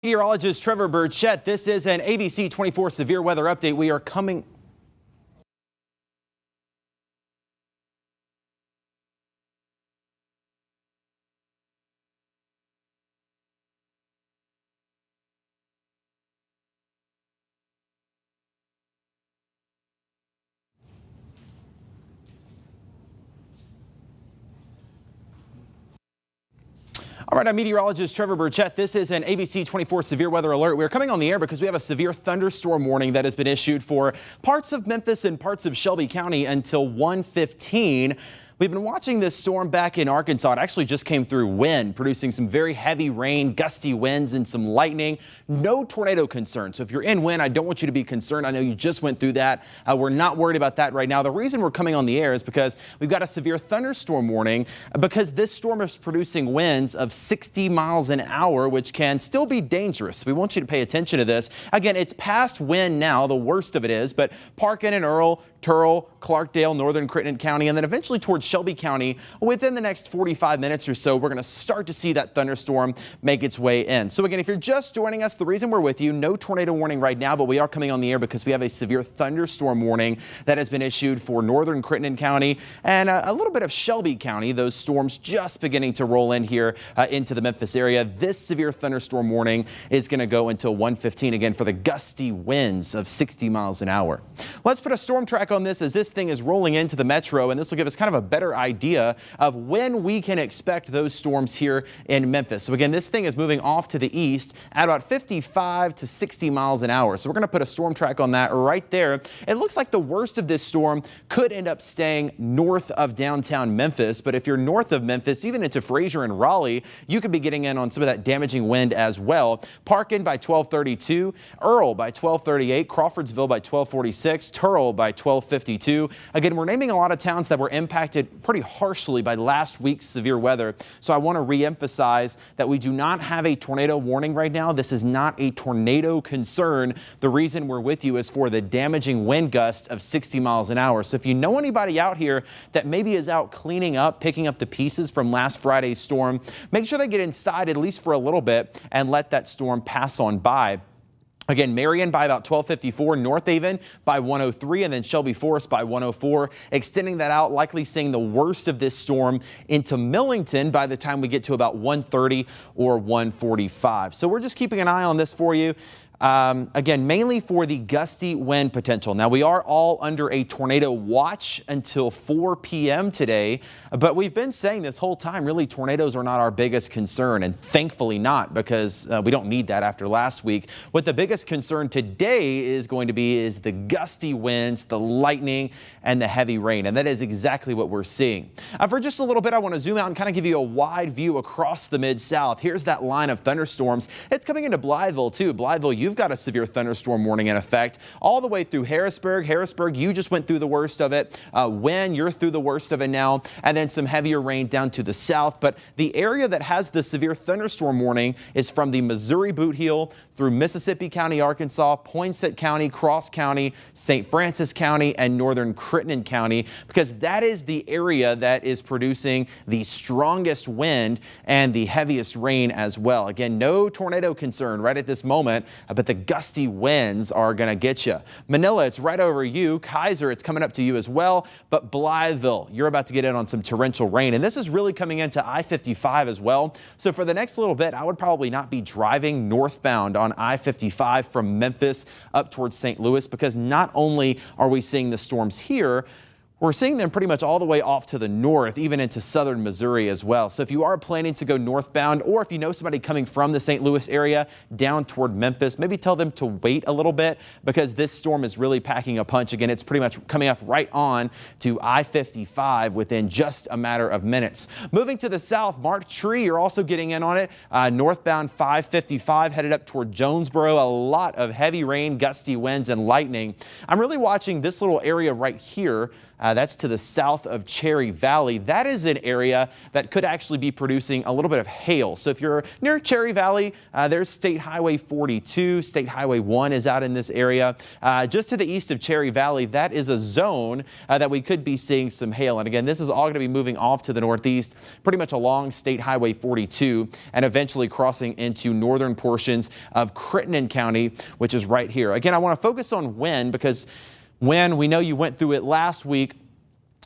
Meteorologist Trevor Burchett, this is an ABC24 severe weather update. We are coming. All right, I'm meteorologist Trevor Burchett. This is an ABC24 severe weather alert. We're coming on the air because we have a severe thunderstorm warning that has been issued for parts of Memphis and parts of Shelby County until 1:15. We've been watching this storm back in Arkansas. It actually just came through wind, producing some very heavy rain, gusty winds, and some lightning. No tornado concern. So if you're in wind, I don't want you to be concerned. I know you just went through that. We're not worried about that right now. The reason we're coming on the air is because we've got a severe thunderstorm warning because this storm is producing winds of 60 miles an hour, which can still be dangerous. We want you to pay attention to this. Again, it's past wind now. The worst of it is, but Parkin and Earl, Turl, Clarkdale, Northern Crittenden County, and then eventually towards Shelby County, within the next 45 minutes or so, we're going to start to see that thunderstorm make its way in. So again, if you're just joining us, the reason we're with you, no tornado warning right now, but we are coming on the air because we have a severe thunderstorm warning that has been issued for Northern Crittenden County and a little bit of Shelby County. Those storms just beginning to roll in here into the Memphis area. This severe thunderstorm warning is going to go until 1:15 again for the gusty winds of 60 miles an hour. Let's put a storm track on this as this thing is rolling into the metro, and this will give us kind of a better idea of when we can expect those storms here in Memphis. So again, this thing is moving off to the east at about 55 to 60 miles an hour. So we're going to put a storm track on that right there. It looks like the worst of this storm could end up staying north of downtown Memphis. But if you're north of Memphis, even into Fraser and Raleigh, you could be getting in on some of that damaging wind as well. Parkin by 12:32, Earl by 12:38, Crawfordsville by 12:46, Turl by 12:52. Again, we're naming a lot of towns that were impacted pretty harshly by last week's severe weather. So I want to re-emphasize that we do not have a tornado warning right now. This is not a tornado concern. The reason we're with you is for the damaging wind gust of 60 miles an hour. So if you know anybody out here that maybe is out cleaning up, picking up the pieces from last Friday's storm, make sure they get inside at least for a little bit and let that storm pass on by. Again, Marion by about 12:54, North Haven by 1:03, and then Shelby Forest by 1:04. Extending that out, likely seeing the worst of this storm into Millington by the time we get to about 1:30 or 1:45. So we're just keeping an eye on this for you. Again, mainly for the gusty wind potential. Now, we are all under a tornado watch until 4 p.m. today, but we've been saying this whole time, really, tornadoes are not our biggest concern, and thankfully not, because we don't need that after last week. What the biggest concern today is going to be is the gusty winds, the lightning, and the heavy rain, and that is exactly what we're seeing. For just a little bit, I want to zoom out and kind of give you a wide view across the Mid-South. Here's that line of thunderstorms. It's coming into Blytheville, too. Blytheville, you've got a severe thunderstorm warning in effect all the way through Harrisburg. Harrisburg, you just went through the worst of it. Wynn, you're through the worst of it now, and then some heavier rain down to the south. But the area that has the severe thunderstorm warning is from the Missouri Boot Heel through Mississippi County, Arkansas, Poinsett County, Cross County, St. Francis County, and Northern Crittenden County, because that is the area that is producing the strongest wind and the heaviest rain as well. Again, no tornado concern right at this moment, but the gusty winds are going to get you. Manila, it's right over you. Kaiser, it's coming up to you as well. But Blytheville, you're about to get in on some torrential rain. And this is really coming into I-55 as well. So for the next little bit, I would probably not be driving northbound on I-55 from Memphis up towards St. Louis, because not only are we seeing the storms here, we're seeing them pretty much all the way off to the north, even into southern Missouri as well. So if you are planning to go northbound, or if you know somebody coming from the St. Louis area down toward Memphis, maybe tell them to wait a little bit, because this storm is really packing a punch. Again, it's pretty much coming up right on to I-55 within just a matter of minutes. Moving to the south, Mark Tree, you're also getting in on it. Northbound 555 headed up toward Jonesboro. A lot of heavy rain, gusty winds, and lightning. I'm really watching this little area right here. That's to the south of Cherry Valley. That is an area that could actually be producing a little bit of hail. So if you're near Cherry Valley, there's State Highway 42, State Highway 1 is out in this area. Just to the east of Cherry Valley, that is a zone that we could be seeing some hail. And again, this is all going to be moving off to the northeast, pretty much along State Highway 42, and eventually crossing into northern portions of Crittenden County, which is right here. Again, I want to focus on wind because when we know you went through it last week,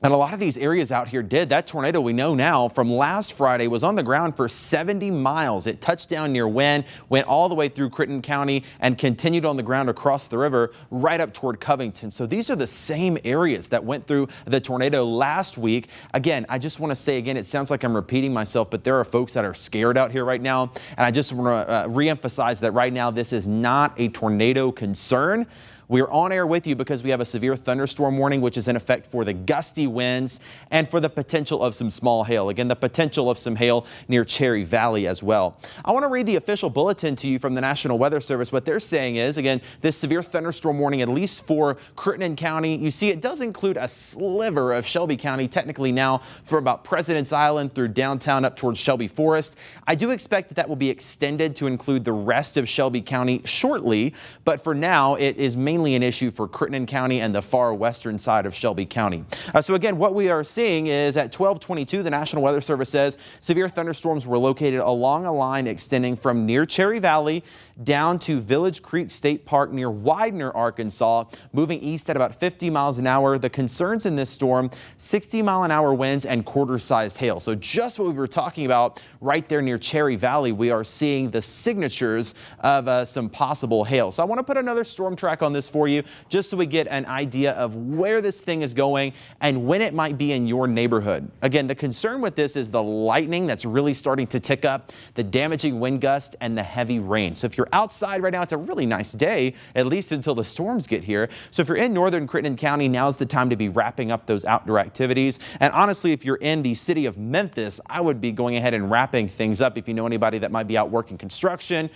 and a lot of these areas out here did. That tornado we know now from last Friday was on the ground for 70 miles. It touched down near Wynn, went all the way through Crittenden County, and continued on the ground across the river right up toward Covington. So these are the same areas that went through the tornado last week. Again, I just want to say again, it sounds like I'm repeating myself, but there are folks that are scared out here right now. And I just want to reemphasize that right now this is not a tornado concern. We're on air with you because we have a severe thunderstorm warning, which is in effect for the gusty winds and for the potential of some small hail. Again, the potential of some hail near Cherry Valley as well. I want to read the official bulletin to you from the National Weather Service. What they're saying is, again, this severe thunderstorm warning, at least for Crittenden County. You see, it does include a sliver of Shelby County, technically now for about President's Island through downtown up towards Shelby Forest. I do expect that that will be extended to include the rest of Shelby County shortly, but for now, it is mainly an issue for Crittenden County and the far western side of Shelby County. So again, what we are seeing is at 12:22, the National Weather Service says severe thunderstorms were located along a line extending from near Cherry Valley down to Village Creek State Park near Widener, Arkansas, moving east at about 50 miles an hour. The concerns in this storm, 60-mile-an-hour winds and quarter-sized hail. So just what we were talking about right there near Cherry Valley, we are seeing the signatures of some possible hail. So I want to put another storm track on this for you, just so we get an idea of where this thing is going and when it might be in your neighborhood. Again, the concern with this is the lightning that's really starting to tick up, the damaging wind gust, and the heavy rain. So if you're outside right now, it's a really nice day, at least until the storms get here. So if you're in northern Crittenden County, now's the time to be wrapping up those outdoor activities. And honestly, if you're in the city of Memphis, I would be going ahead and wrapping things up. If you know anybody that might be out working construction,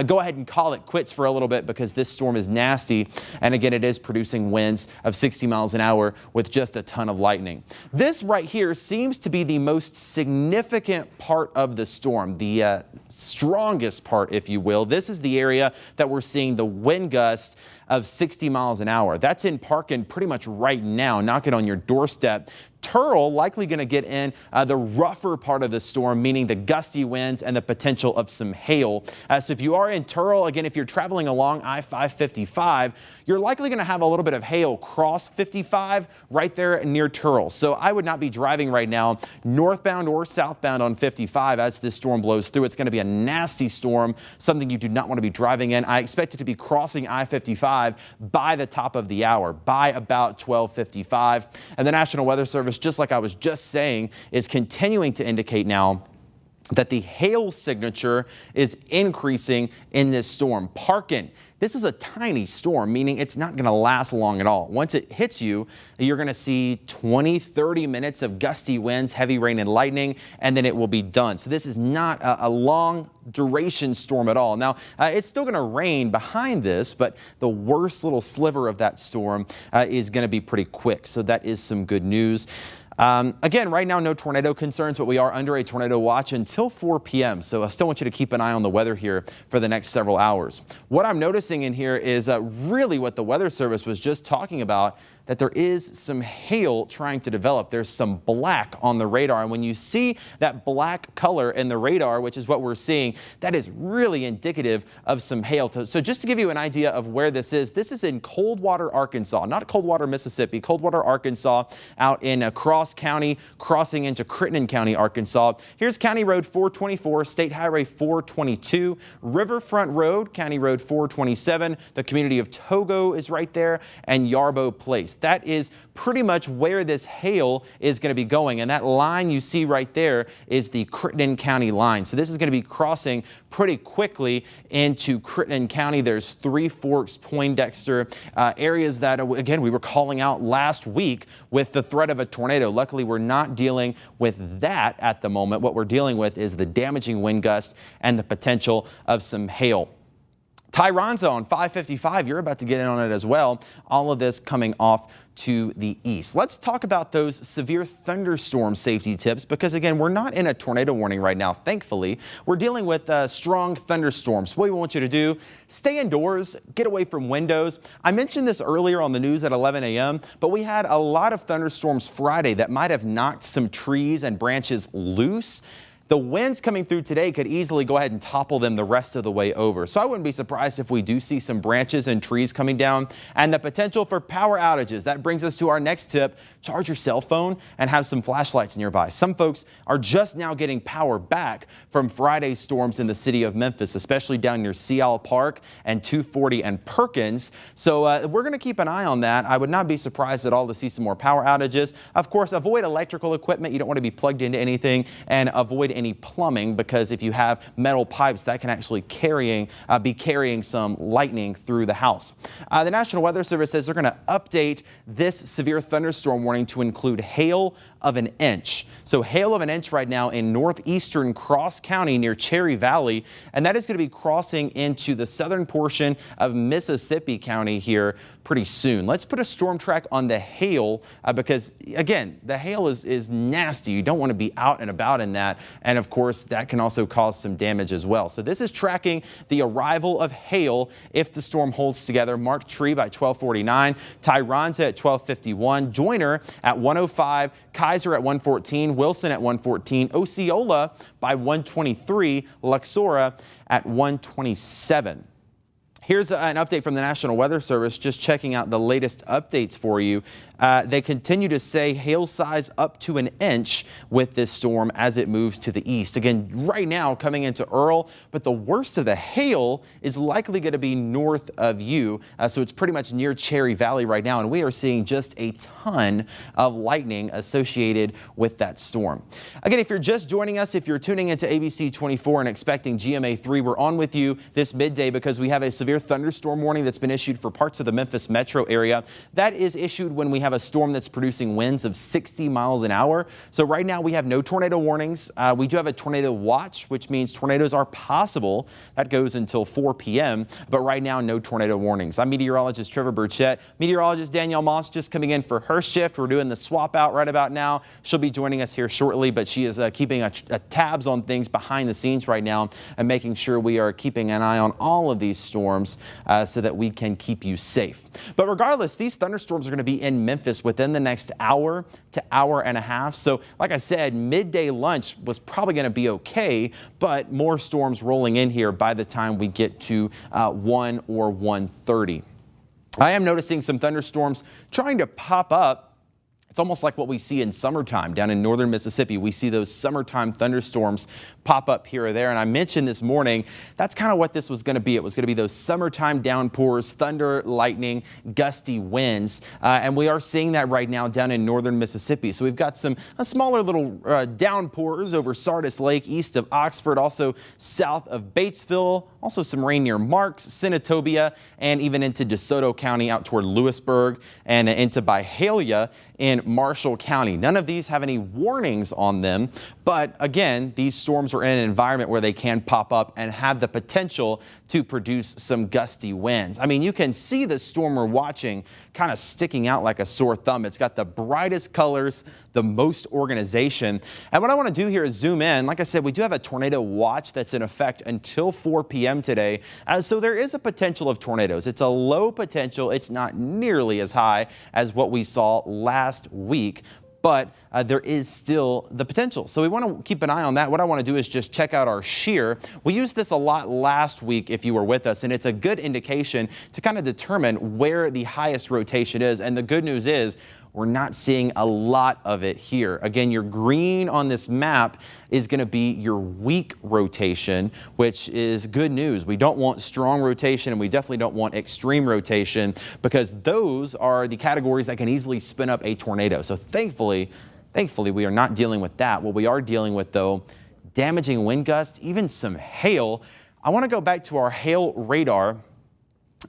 go ahead and call it quits for a little bit because this storm is nasty. And again, it is producing winds of 60 miles an hour with just a ton of lightning. This right here seems to be the most significant part of the storm, the strongest part, if you will. This is the area that we're seeing the wind gust of 60 miles an hour. That's in Parkin pretty much right now, knocking on your doorstep. Turl likely going to get in the rougher part of the storm, meaning the gusty winds and the potential of some hail. So if you are in Turl, again, if you're traveling along I-555, you're likely going to have a little bit of hail cross 55 right there near Turl. So I would not be driving right now northbound or southbound on 55 as this storm blows through. It's going to be a nasty storm, something you do not want to be driving in. I expect it to be crossing I-55 by the top of the hour, by about 12:55. And the National Weather Service, just like I was just saying, is continuing to indicate now that the hail signature is increasing in this storm. Parkin, this is a tiny storm, meaning it's not going to last long at all. Once it hits you, you're going to see 20-30 minutes of gusty winds, heavy rain and lightning, and then it will be done. So this is not a long duration storm at all. Now, it's still going to rain behind this, but the worst little sliver of that storm is going to be pretty quick. So that is some good news. Again, right now, no tornado concerns, but we are under a tornado watch until 4 p.m. So I still want you to keep an eye on the weather here for the next several hours. What I'm noticing in here is really what the Weather Service was just talking about, that there is some hail trying to develop. There's some black on the radar. And when you see that black color in the radar, which is what we're seeing, that is really indicative of some hail. So just to give you an idea of where this is in Coldwater, Arkansas, not Coldwater, Mississippi, Coldwater, Arkansas, out in Cross County, crossing into Crittenden County, Arkansas. Here's County Road 424, State Highway 422, Riverfront Road, County Road 427. The community of Togo is right there, and Yarbo Place. That is pretty much where this hail is going to be going. And that line you see right there is the Crittenden County line. So this is going to be crossing pretty quickly into Crittenden County. There's Three Forks, Poindexter, areas that, again, we were calling out last week with the threat of a tornado. Luckily, we're not dealing with that at the moment. What we're dealing with is the damaging wind gust and the potential of some hail. Tyronza on 555, you're about to get in on it as well. All of this coming off to the east. Let's talk about those severe thunderstorm safety tips because, again, we're not in a tornado warning right now, thankfully. We're dealing with strong thunderstorms. What we want you to do, stay indoors, get away from windows. I mentioned this earlier on the news at 11 a.m., but we had a lot of thunderstorms Friday that might have knocked some trees and branches loose. The winds coming through today could easily go ahead and topple them the rest of the way over. So I wouldn't be surprised if we do see some branches and trees coming down and the potential for power outages. That brings us to our next tip. Charge your cell phone and have some flashlights nearby. Some folks are just now getting power back from Friday's storms in the city of Memphis, especially down near Seal Park and 240 and Perkins. So we're going to keep an eye on that. I would not be surprised at all to see some more power outages. Of course, avoid electrical equipment. You don't want to be plugged into anything, and avoid any plumbing, because if you have metal pipes, that can actually be carrying some lightning through the house. The National Weather Service says they're going to update this severe thunderstorm warning to include hail of an inch. So hail of an inch right now in northeastern Cross County near Cherry Valley, and that is going to be crossing into the southern portion of Mississippi County here pretty soon. Let's put a storm track on the hail because, again, the hail is nasty. You don't want to be out and about in that, and of course that can also cause some damage as well. So this is tracking the arrival of hail if the storm holds together. Mark Tree by 1249, Tyronza at 1251, Joyner at 105, Kaiser at 114, Wilson at 114, Osceola by 123, Luxora at 127. Here's an update from the National Weather Service, just checking out the latest updates for you. They continue to say hail size up to an inch with this storm as it moves to the east. Again, right now coming into Earl, but the worst of the hail is likely going to be north of you. So it's pretty much near Cherry Valley right now, and we are seeing just a ton of lightning associated with that storm. Again, if you're just joining us, if you're tuning into ABC24 and expecting GMA3, we're on with you this midday because we have a severe thunderstorm warning that's been issued for parts of the Memphis metro area. That is issued when we have a storm that's producing winds of 60 miles an hour. So right now we have no tornado warnings. We do have a tornado watch, which means tornadoes are possible. That goes until 4 p.m. But right now, no tornado warnings. I'm meteorologist Trevor Burchett. Meteorologist Danielle Moss just coming in for her shift. We're doing the swap out right about now. She'll be joining us here shortly, but she is keeping a tabs on things behind the scenes right now and making sure we are keeping an eye on all of these storms so that we can keep you safe. But regardless, these thunderstorms are going to be in Memphis within the next hour to hour and a half. So like I said, midday lunch was probably going to be okay, but more storms rolling in here by the time we get to 1 or 1:30. I am noticing some thunderstorms trying to pop up. It's almost like what we see in summertime down in northern Mississippi. We see those summertime thunderstorms pop up here or there. And I mentioned this morning, that's kind of what this was going to be. It was going to be those summertime downpours, thunder, lightning, gusty winds. And we are seeing that right now down in northern Mississippi. So we've got some smaller little downpours over Sardis Lake, east of Oxford, also south of Batesville, also some rain near Marks, Senatobia, and even into DeSoto County out toward Lewisburg and into Byhalia in Marshall County. None of these have any warnings on them, but again, these storms are in an environment where they can pop up and have the potential to produce some gusty winds. I mean, you can see the storm we're watching kind of sticking out like a sore thumb. It's got the brightest colors, the most organization. And what I want to do here is zoom in. Like I said, we do have a tornado watch that's in effect until 4 p.m. today. So there is a potential of tornadoes. It's a low potential. It's not nearly as high as what we saw last week, but there is still the potential. So we want to keep an eye on that. What I want to do is just check out our shear. We used this a lot last week if you were with us, and it's a good indication to kind of determine where the highest rotation is. And the good news is we're not seeing a lot of it here. Again, your green on this map is going to be your weak rotation, which is good news. We don't want strong rotation, and we definitely don't want extreme rotation, because those are the categories that can easily spin up a tornado. So thankfully, we are not dealing with that. What we are dealing with, though, damaging wind gusts, even some hail. I want to go back to our hail radar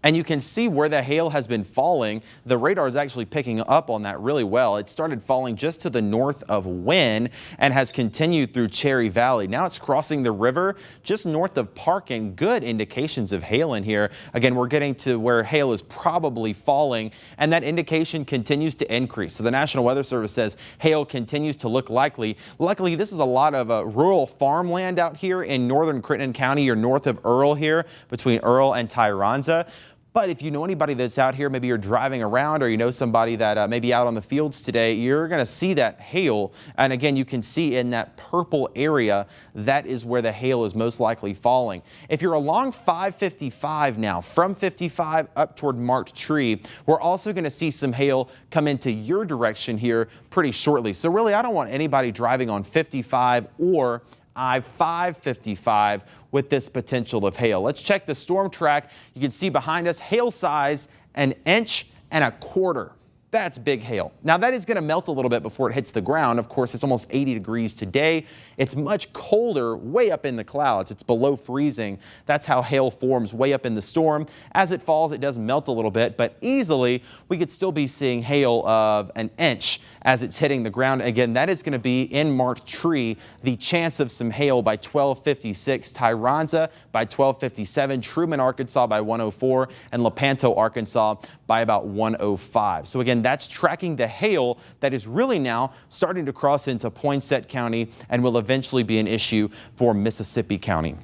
And you can see where the hail has been falling. The radar is actually picking up on that really well. It started falling just to the north of Wynn and has continued through Cherry Valley. Now it's crossing the river just north of Parkin. Good indications of hail in here. Again, we're getting to where hail is probably falling, and that indication continues to increase. So the National Weather Service says hail continues to look likely. Luckily, this is a lot of rural farmland out here in northern Crittenden County or north of Earl here, between Earl and Tyronza. But if you know anybody that's out here, maybe you're driving around or you know somebody that may be out on the fields today, you're going to see that hail. And again, you can see in that purple area, that is where the hail is most likely falling. If you're along 555 now, from 55 up toward Marked Tree, we're also going to see some hail come into your direction here pretty shortly. So really, I don't want anybody driving on 55 or I-555 with this potential of hail. Let's check the storm track. You can see behind us hail size 1.25 inches. That's big hail. Now that is going to melt a little bit before it hits the ground. Of course, it's almost 80 degrees today. It's much colder way up in the clouds. It's below freezing. That's how hail forms way up in the storm. As it falls, it does melt a little bit, but easily we could still be seeing hail of 1 inch as it's hitting the ground. Again, that is going to be in Marked Tree. The chance of some hail by 12:56, Tyronza by 12:57, Truman, Arkansas by 1:04, and Lepanto, Arkansas by about 1:05. So again, that's tracking the hail that is really now starting to cross into Poinsett County and will eventually be an issue for Mississippi County.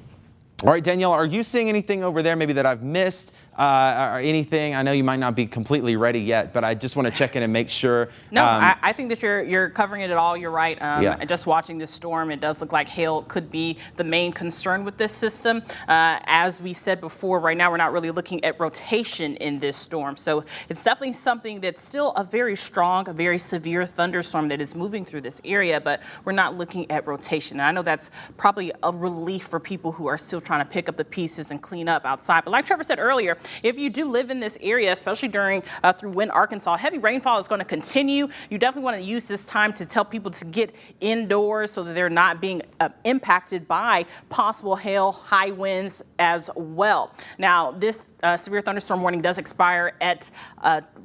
All right, Danielle, are you seeing anything over there maybe that I've missed or anything? I know you might not be completely ready yet, but I just want to check in and make sure. No, I think that you're covering it at all. You're right. Yeah. Just watching this storm, it does look like hail could be the main concern with this system. As we said before, right now we're not really looking at rotation in this storm. So it's definitely something that's still a very strong, a very severe thunderstorm that is moving through this area, but we're not looking at rotation. And I know that's probably a relief for people who are still trying to pick up the pieces and clean up outside. But like Trevor said earlier, if you do live in this area, especially during through Wynn, Arkansas, heavy rainfall is going to continue. You definitely want to use this time to tell people to get indoors so that they're not being impacted by possible hail, high winds as well. Now, this severe thunderstorm warning does expire at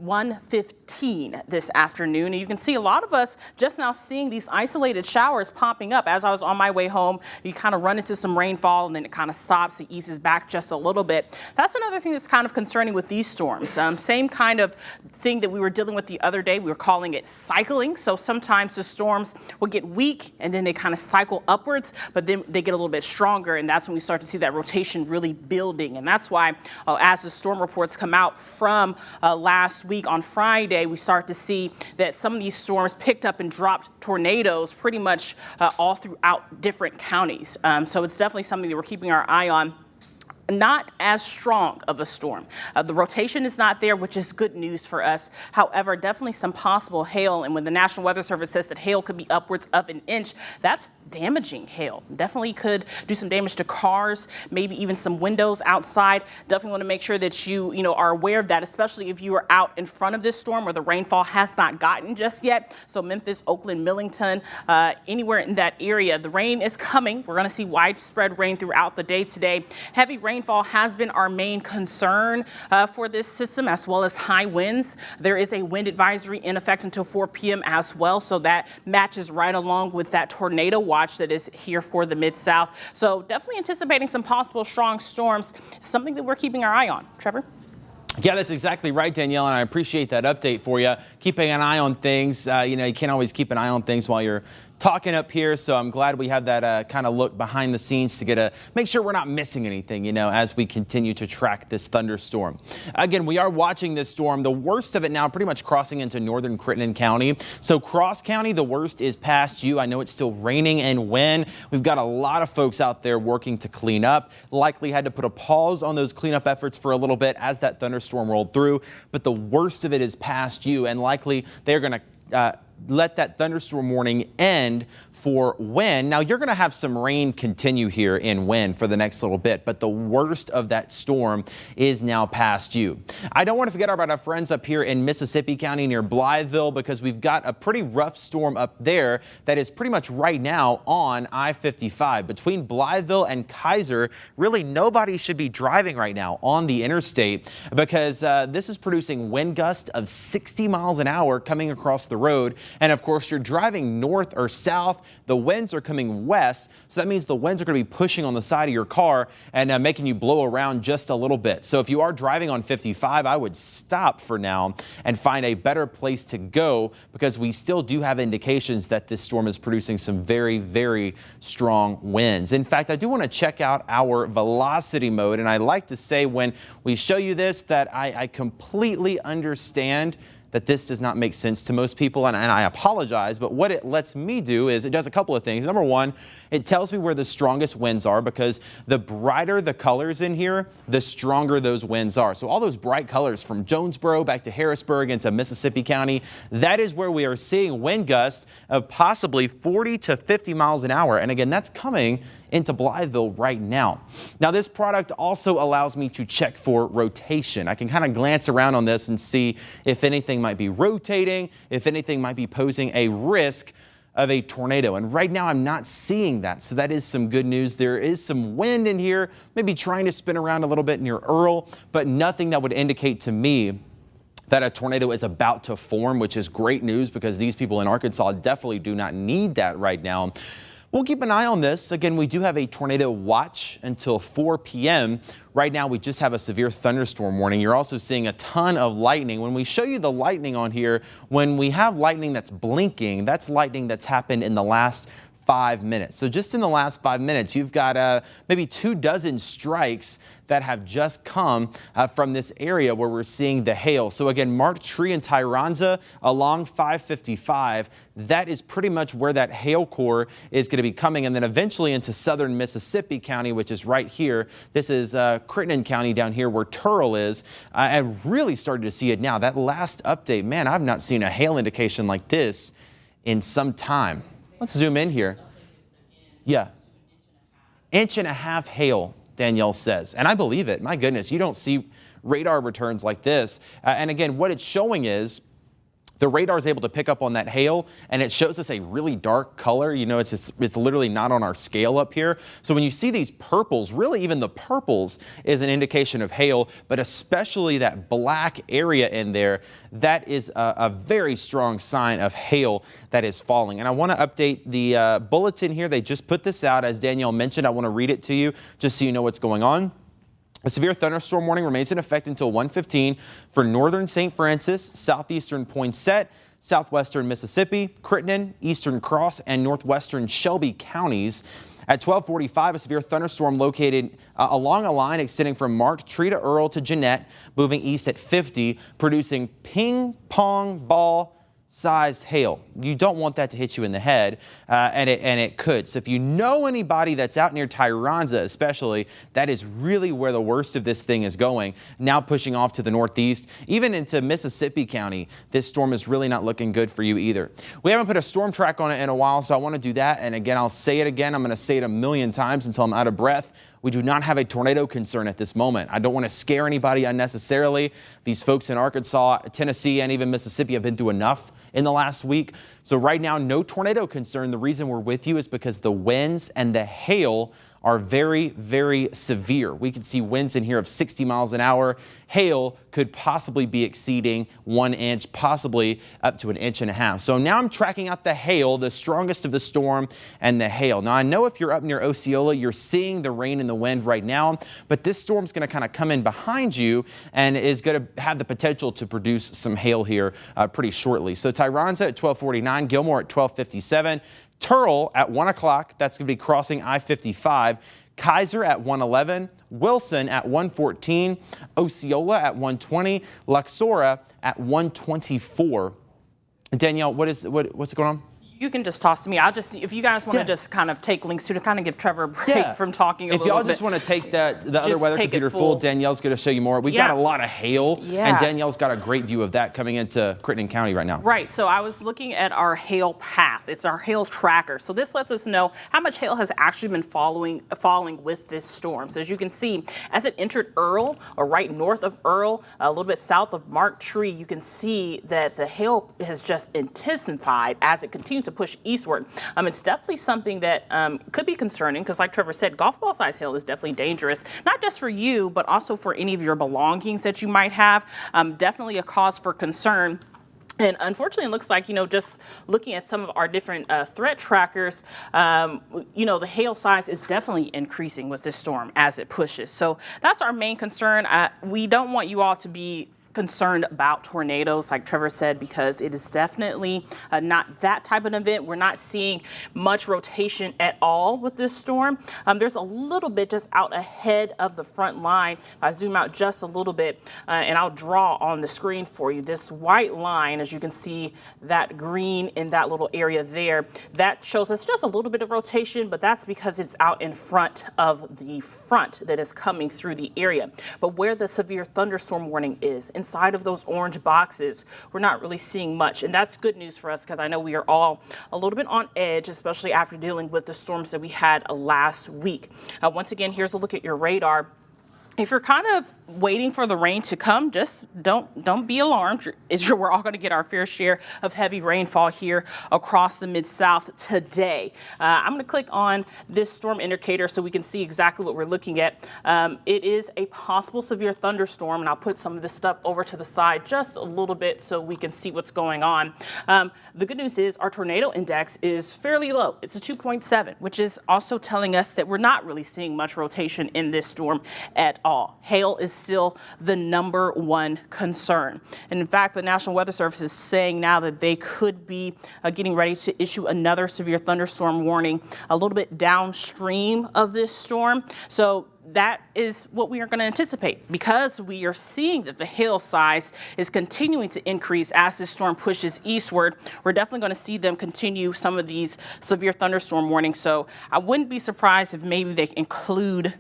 1:15 this afternoon. And you can see a lot of us just now seeing these isolated showers popping up. As I was on my way home, you kind of run into some rainfall and then it kind of stops. It eases back just a little bit. That's another thing that's kind of concerning with these storms. Same kind of thing that we were dealing with the other day. We were calling it cycling. So sometimes the storms will get weak and then they kind of cycle upwards, but then they get a little bit stronger. And that's when we start to see that rotation really building. And that's why as the storm reports come out from last week on Friday, we start to see that some of these storms picked up and dropped tornadoes pretty much all throughout different counties. So it's definitely something that we're keeping our eye on. Not as strong of a storm. The rotation is not there, which is good news for us. However, definitely some possible hail. And when the National Weather Service says that hail could be upwards of 1 inch, that's damaging hail. Definitely could do some damage to cars, maybe even some windows outside. Definitely want to make sure that you are aware of that, especially if you are out in front of this storm where the rainfall has not gotten just yet. So Memphis, Oakland, Millington, anywhere in that area, the rain is coming. We're going to see widespread rain throughout the day today. Heavy rainfall has been our main concern for this system, as well as high winds. There is a wind advisory in effect until 4 p.m. as well, so that matches right along with that tornado watch that is here for the Mid-South. So definitely anticipating some possible strong storms, something that we're keeping our eye on. Trevor? Yeah, that's exactly right, Danielle, and I appreciate that update for you. Keeping an eye on things, you can't always keep an eye on things while you're talking up here, so I'm glad we have that kind of look behind the scenes to make sure we're not missing anything, as we continue to track this thunderstorm. Again, we are watching this storm, the worst of it now pretty much crossing into northern Crittenden County. So Cross County, the worst is past you. I know it's still raining and wind. We've got a lot of folks out there working to clean up. Likely had to put a pause on those cleanup efforts for a little bit as that thunderstorm rolled through, but the worst of it is past you, and likely they're going to let that thunderstorm warning end for wind. Now you're going to have some rain continue here in wind for the next little bit, but the worst of that storm is now past you. I don't want to forget about our friends up here in Mississippi County near Blytheville, because we've got a pretty rough storm up there that is pretty much right now on I-55 between Blytheville and Kaiser. Really nobody should be driving right now on the interstate, because this is producing wind gusts of 60 miles an hour coming across the road. And of course, you're driving north or south. The winds are coming west, so that means the winds are going to be pushing on the side of your car and making you blow around just a little bit. So if you are driving on 55, I would stop for now and find a better place to go, because we still do have indications that this storm is producing some very, very strong winds. In fact, I do want to check out our velocity mode, and I like to say when we show you this that I completely understand that this does not make sense to most people, and I apologize, but what it lets me do is it does a couple of things. Number one, it tells me where the strongest winds are, because the brighter the colors in here, the stronger those winds are. So all those bright colors from Jonesboro back to Harrisburg into Mississippi County, that is where we are seeing wind gusts of possibly 40 to 50 miles an hour. And again, that's coming into Blytheville right now. Now, this product also allows me to check for rotation. I can kind of glance around on this and see if anything might be rotating, if anything might be posing a risk of a tornado. And right now I'm not seeing that. So that is some good news. There is some wind in here, maybe trying to spin around a little bit near Earl, but nothing that would indicate to me that a tornado is about to form, which is great news, because these people in Arkansas definitely do not need that right now. We'll keep an eye on this. Again, we do have a tornado watch until 4 p.m. Right now, we just have a severe thunderstorm warning. You're also seeing a ton of lightning. When we show you the lightning on here, when we have lightning that's blinking, that's lightning that's happened in the last 5 minutes. So just in the last 5 minutes, you've got maybe 24 strikes that have just come from this area where we're seeing the hail. So again, marked tree in Tyronza along 555, that is pretty much where that hail core is going to be coming, and then eventually into southern Mississippi County, which is right here. This is Crittenden County down here where Turl is, and really started to see it now. That last update, man, I've not seen a hail indication like this in some time. Let's zoom in here. Yeah. 1.5 inch hail, Danielle says. And I believe it. My goodness, you don't see radar returns like this. And again, what it's showing is the radar is able to pick up on that hail, and it shows us a really dark color. You know, it's literally not on our scale up here. So when you see these purples, really even the purples is an indication of hail, but especially that black area in there, that is a very strong sign of hail that is falling. And I want to update the bulletin here. They just put this out, as Danielle mentioned. I want to read it to you just so you know what's going on. A severe thunderstorm warning remains in effect until 1:15 for northern St. Francis, southeastern Poinsett, southwestern Mississippi, Crittenden, eastern Cross, and northwestern Shelby counties. At 12:45, a severe thunderstorm located along a line extending from Marked Tree to Earl to Jeanette, moving east at 50, producing ping pong ball sized hail. You don't want that to hit you in the head, and it could. So if you know anybody that's out near Tyronza especially, that is really where the worst of this thing is going. Now pushing off to the northeast, even into Mississippi County, this storm is really not looking good for you either. We haven't put a storm track on it in a while, so I want to do that. And again, I'll say it again. I'm going to say it a million times until I'm out of breath. We do not have a tornado concern at this moment. I don't want to scare anybody unnecessarily. These folks in Arkansas, Tennessee, and even Mississippi have been through enough in the last week. So right now, no tornado concern. The reason we're with you is because the winds and the hail are very, very severe. We could see winds in here of 60 miles an hour. Hail could possibly be exceeding 1 inch, possibly up to 1.5 inches. So now I'm tracking out the hail, the strongest of the storm, and the hail. Now I know if you're up near Osceola, you're seeing the rain and the wind right now, but this storm's going to kind of come in behind you and is going to have the potential to produce some hail here pretty shortly. So Tyronza at 12:49, Gilmore at 12:57. Turl at 1 o'clock, that's going to be crossing I-55. Kaiser at 1:11, Wilson at 1:14, Osceola at 1:20, Luxora at 1:24. Danielle, what's going on? You You can just toss to me. I'll just, if you guys want to just kind of take links to kind of give Trevor a break from talking a little bit. If y'all just want to take the other weather computer full, Danielle's going to show you more. We've got a lot of hail, and Danielle's got a great view of that coming into Crittenden County right now. Right. So I was looking at our hail path. It's our hail tracker. So this lets us know how much hail has actually been falling with this storm. So as you can see, as it entered Earl, or right north of Earl, a little bit south of Mark Tree, you can see that the hail has just intensified as it continues to push eastward. It's definitely something that could be concerning because, like Trevor said, golf ball size hail is definitely dangerous, not just for you, but also for any of your belongings that you might have. Definitely a cause for concern. And unfortunately, it looks like, just looking at some of our different threat trackers, the hail size is definitely increasing with this storm as it pushes. So that's our main concern. We don't want you all to be concerned about tornadoes, like Trevor said, because it is definitely not that type of event. We're not seeing much rotation at all with this storm. There's a little bit just out ahead of the front line. If I zoom out just a little bit, and I'll draw on the screen for you, this white line, as you can see, that green in that little area there, that shows us just a little bit of rotation, but that's because it's out in front of the front that is coming through the area. But where the severe thunderstorm warning is, inside of those orange boxes, we're not really seeing much. And that's good news for us because I know we are all a little bit on edge, especially after dealing with the storms that we had last week. Once again, here's a look at your radar. If you're kind of waiting for the rain to come, just don't be alarmed. We're all going to get our fair share of heavy rainfall here across the Mid-South today. I'm going to click on this storm indicator so we can see exactly what we're looking at. It is a possible severe thunderstorm, and I'll put some of this stuff over to the side just a little bit so we can see what's going on. The good news is our tornado index is fairly low. It's a 2.7, which is also telling us that we're not really seeing much rotation in this storm at all. Hail is still the #1 concern. And in fact, the National Weather Service is saying now that they could be getting ready to issue another severe thunderstorm warning a little bit downstream of this storm. So that is what we are going to anticipate because we are seeing that the hail size is continuing to increase as this storm pushes eastward. We're definitely going to see them continue some of these severe thunderstorm warnings. So I wouldn't be surprised if maybe they include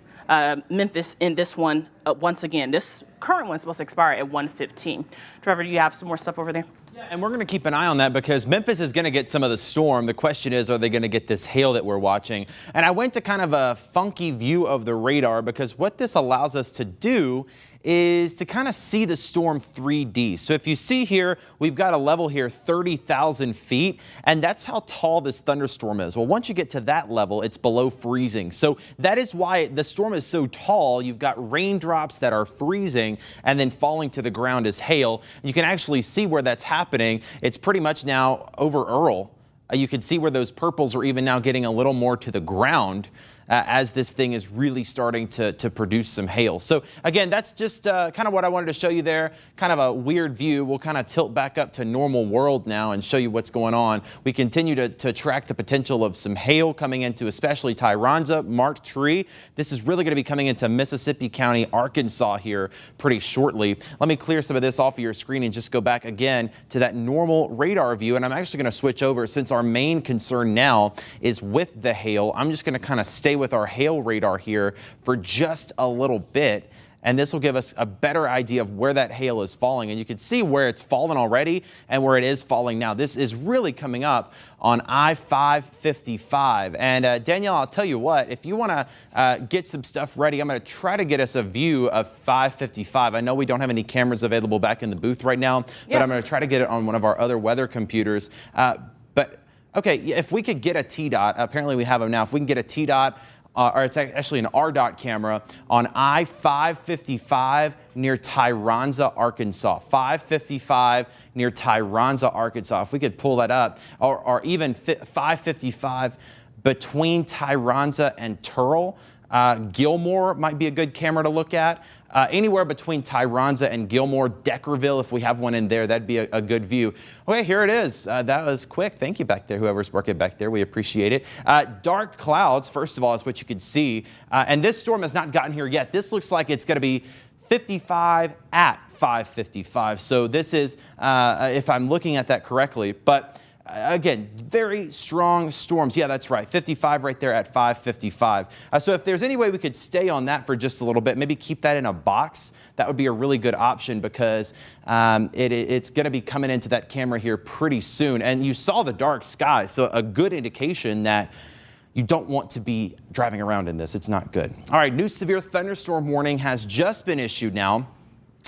Memphis in this one once again. This current one's supposed to expire at 1:15. Trevor, do you have some more stuff over there? Yeah, and we're going to keep an eye on that because Memphis is going to get some of the storm. The question is, are they going to get this hail that we're watching? And I went to kind of a funky view of the radar because what this allows us to do is to kind of see the storm 3D. So if you see here, we've got a level here, 30,000 feet, and that's how tall this thunderstorm is. Well, once you get to that level, it's below freezing. So that is why the storm is so tall. You've got raindrops that are freezing and then falling to the ground as hail. You can actually see where that's happening. It's pretty much now over Earl. You can see where those purples are even now getting a little more to the ground as this thing is really starting to produce some hail. So again, that's just kind of what I wanted to show you there. Kind of a weird view. We'll kind of tilt back up to normal world now and show you what's going on. We continue to track the potential of some hail coming into especially Tyronza, Mark Tree. This is really going to be coming into Mississippi County, Arkansas here pretty shortly. Let me clear some of this off of your screen and just go back again to that normal radar view. And I'm actually going to switch over since our main concern now is with the hail. I'm just going to kind of stay with our hail radar here for just a little bit, and this will give us a better idea of where that hail is falling. And you can see where it's fallen already and where it is falling now. This is really coming up on I-555. And Danielle, I'll tell you what, if you want to get some stuff ready, I'm going to try to get us a view of 555. I know we don't have any cameras available back in the booth right now, but I'm going to try to get it on one of our other weather computers. Okay, if we could get a TDOT, apparently we have them now. If we can get a TDOT, or it's actually an RDOT camera on I-555 near Tyronza, Arkansas. 555 near Tyronza, Arkansas. If we could pull that up, or even 555 between Tyronza and Turrell. Gilmore might be a good camera to look at. Anywhere between Tyronza and Gilmore, Deckerville, if we have one in there, that'd be a good view. Okay, here it is. That was quick. Thank you back there, whoever's working back there. We appreciate it. Dark clouds, first of all, is what you can see. And this storm has not gotten here yet. This looks like it's going to be 55 at 555. So this is, if I'm looking at that correctly, but Again, very strong storms. Yeah, that's right. 55 right there at 5:55. So if there's any way we could stay on that for just a little bit, maybe keep that in a box, that would be a really good option because it's going to be coming into that camera here pretty soon. And you saw the dark sky, so a good indication that you don't want to be driving around in this. It's not good. All right, new severe thunderstorm warning has just been issued now.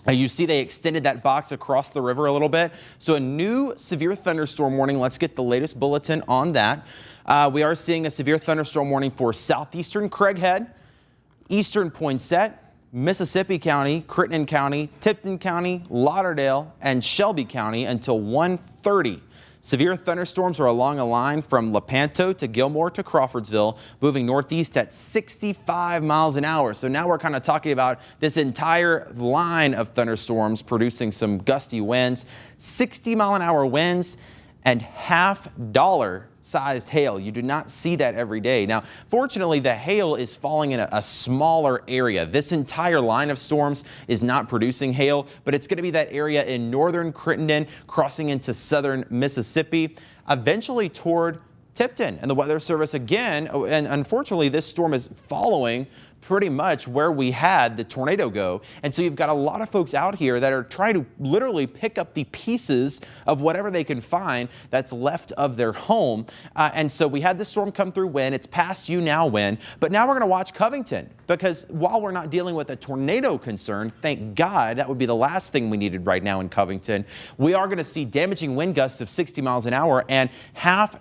You see they extended that box across the river a little bit. So a new severe thunderstorm warning. Let's get the latest bulletin on that. We are seeing a severe thunderstorm warning for southeastern Craighead, eastern Poinsett, Mississippi County, Crittenden County, Tipton County, Lauderdale, and Shelby County until 1:30. Severe thunderstorms are along a line from Lepanto to Gilmore to Crawfordsville, moving northeast at 65 miles an hour. So now we're kind of talking about this entire line of thunderstorms producing some gusty winds, 60-mile-an-hour winds, and $half sized hail. You do not see that every day. Now, fortunately, the hail is falling in a smaller area. This entire line of storms is not producing hail, but it's going to be that area in northern Crittenden crossing into southern Mississippi, eventually toward Tipton. And the Weather Service again, and unfortunately, this storm is following pretty much where we had the tornado go. And so you've got a lot of folks out here that are trying to literally pick up the pieces of whatever they can find that's left of their home. And so we had the storm come through when it's past you now when, but now we're going to watch Covington because while we're not dealing with a tornado concern, thank God, that would be the last thing we needed right now in Covington. We are going to see damaging wind gusts of 60 miles an hour and $half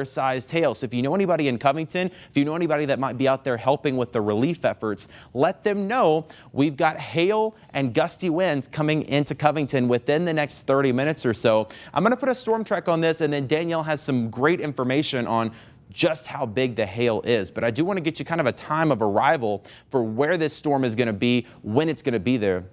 sized hail. So if you know anybody in Covington, if you know anybody that might be out there helping with the relief efforts, let them know we've got hail and gusty winds coming into Covington within the next 30 minutes or so. I'm going to put a storm track on this, and then Danielle has some great information on just how big the hail is. But I do want to get you kind of a time of arrival for where this storm is going to be, when it's going to be there.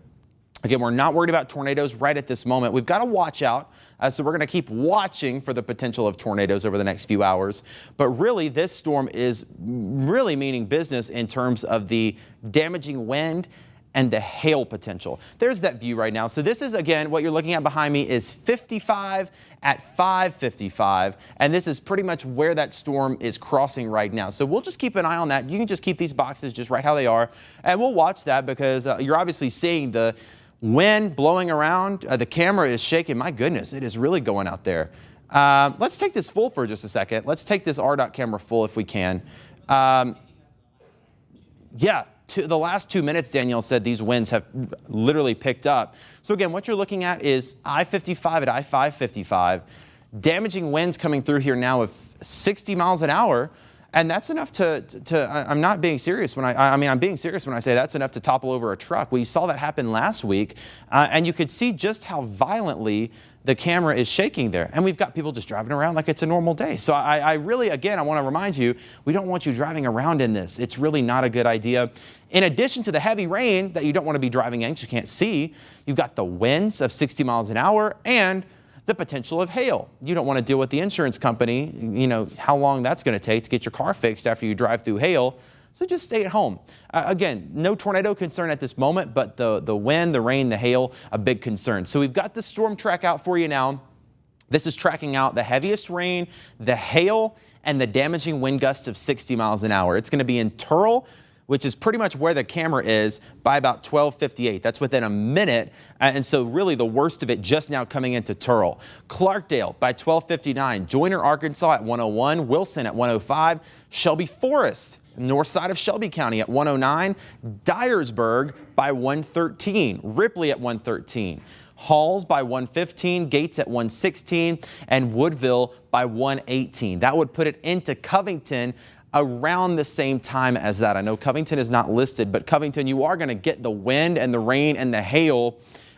Again, we're not worried about tornadoes right at this moment. We've got to watch out. So we're going to keep watching for the potential of tornadoes over the next few hours. But really, this storm is really meaning business in terms of the damaging wind and the hail potential. There's that view right now. So this is, again, what you're looking at behind me is 55 at 5:55. And this is pretty much where that storm is crossing right now. So we'll just keep an eye on that. You can just keep these boxes just right how they are. And we'll watch that because you're obviously seeing the wind blowing around. The camera is shaking. My goodness, it is really going out there. Let's take this full for just a second. Let's take this RDOT camera full if we can. Yeah, the last 2 minutes, Danielle said these winds have literally picked up. So again, what you're looking at is I-55 at I-555. Damaging winds coming through here now of 60 miles an hour. And that's enough I'm not being serious when I'm being serious when I say that's enough to topple over a truck. We saw that happen last week, and you could see just how violently the camera is shaking there. And we've got people just driving around like it's a normal day. So I really, again, I want to remind you, we don't want you driving around in this. It's really not a good idea. In addition to the heavy rain that you don't want to be driving in because you can't see, you've got the winds of 60 miles an hour and the potential of hail. You don't want to deal with the insurance company, you know, how long that's going to take to get your car fixed after you drive through hail. So just stay at home. Again, no tornado concern at this moment, but the wind, the rain, the hail, a big concern. So we've got the storm track out for you now. This is tracking out the heaviest rain, the hail, and the damaging wind gusts of 60 miles an hour. It's going to be in Turl, which is pretty much where the camera is, by about 12:58. That's within a minute. And so really the worst of it just now coming into Turl. Clarkdale by 12:59. Joyner, Arkansas at 101. Wilson at 105. Shelby Forest, north side of Shelby County at 109. Dyersburg by 113. Ripley at 113. Halls by 115, Gates at 116, and Woodville by 118. That would put it into Covington around the same time as that. I know Covington is not listed, but Covington, you are going to get the wind and the rain and the hail.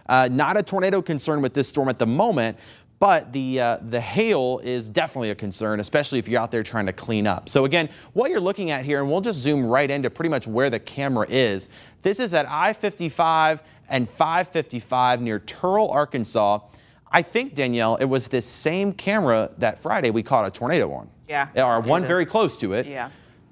Not a tornado concern with this storm at the moment, but the hail is definitely a concern, especially if you're out there trying to clean up. So again, what you're looking at here, and we'll just zoom right into pretty much where the camera is. This is at I-55 and 555 near Turl, Arkansas. I think, Danielle, it was this same camera that Friday we caught a tornado on. Yeah. Or one very close to it. Yeah.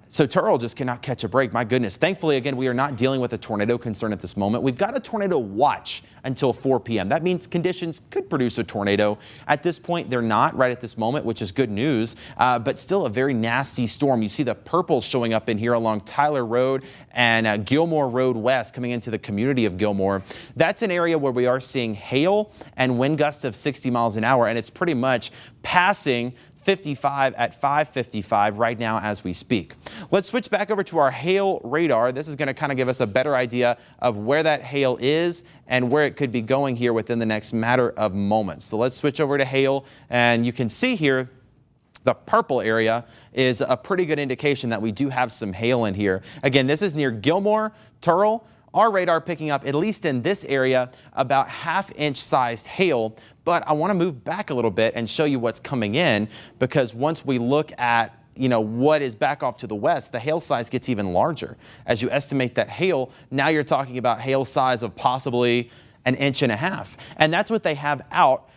So Turl just cannot catch a break. My goodness. Thankfully, again, we are not dealing with a tornado concern at this moment. We've got a tornado watch until 4 p.m. That means conditions could produce a tornado. At this point, they're not right at this moment, which is good news, but still a very nasty storm. You see the purple showing up in here along Tyler Road and Gilmore Road West coming into the community of Gilmore. That's an area where we are seeing hail and wind gusts of 60 miles an hour, and it's pretty much passing 55 at 5:55 right now as we speak. Let's switch back over to our hail radar. This is going to kind of give us a better idea of where that hail is and where it could be going here within the next matter of moments. So let's switch over to hail, and you can see here the purple area is a pretty good indication that we do have some hail in here. Again, this is near Gilmore, Turl. Our radar picking up, at least in this area, about half-inch sized hail. But I want to move back a little bit and show you what's coming in, because once we look at what is back off to the west, the hail size gets even larger. As you estimate that hail, now you're talking about hail size of possibly 1.5 inches. And that's what they have out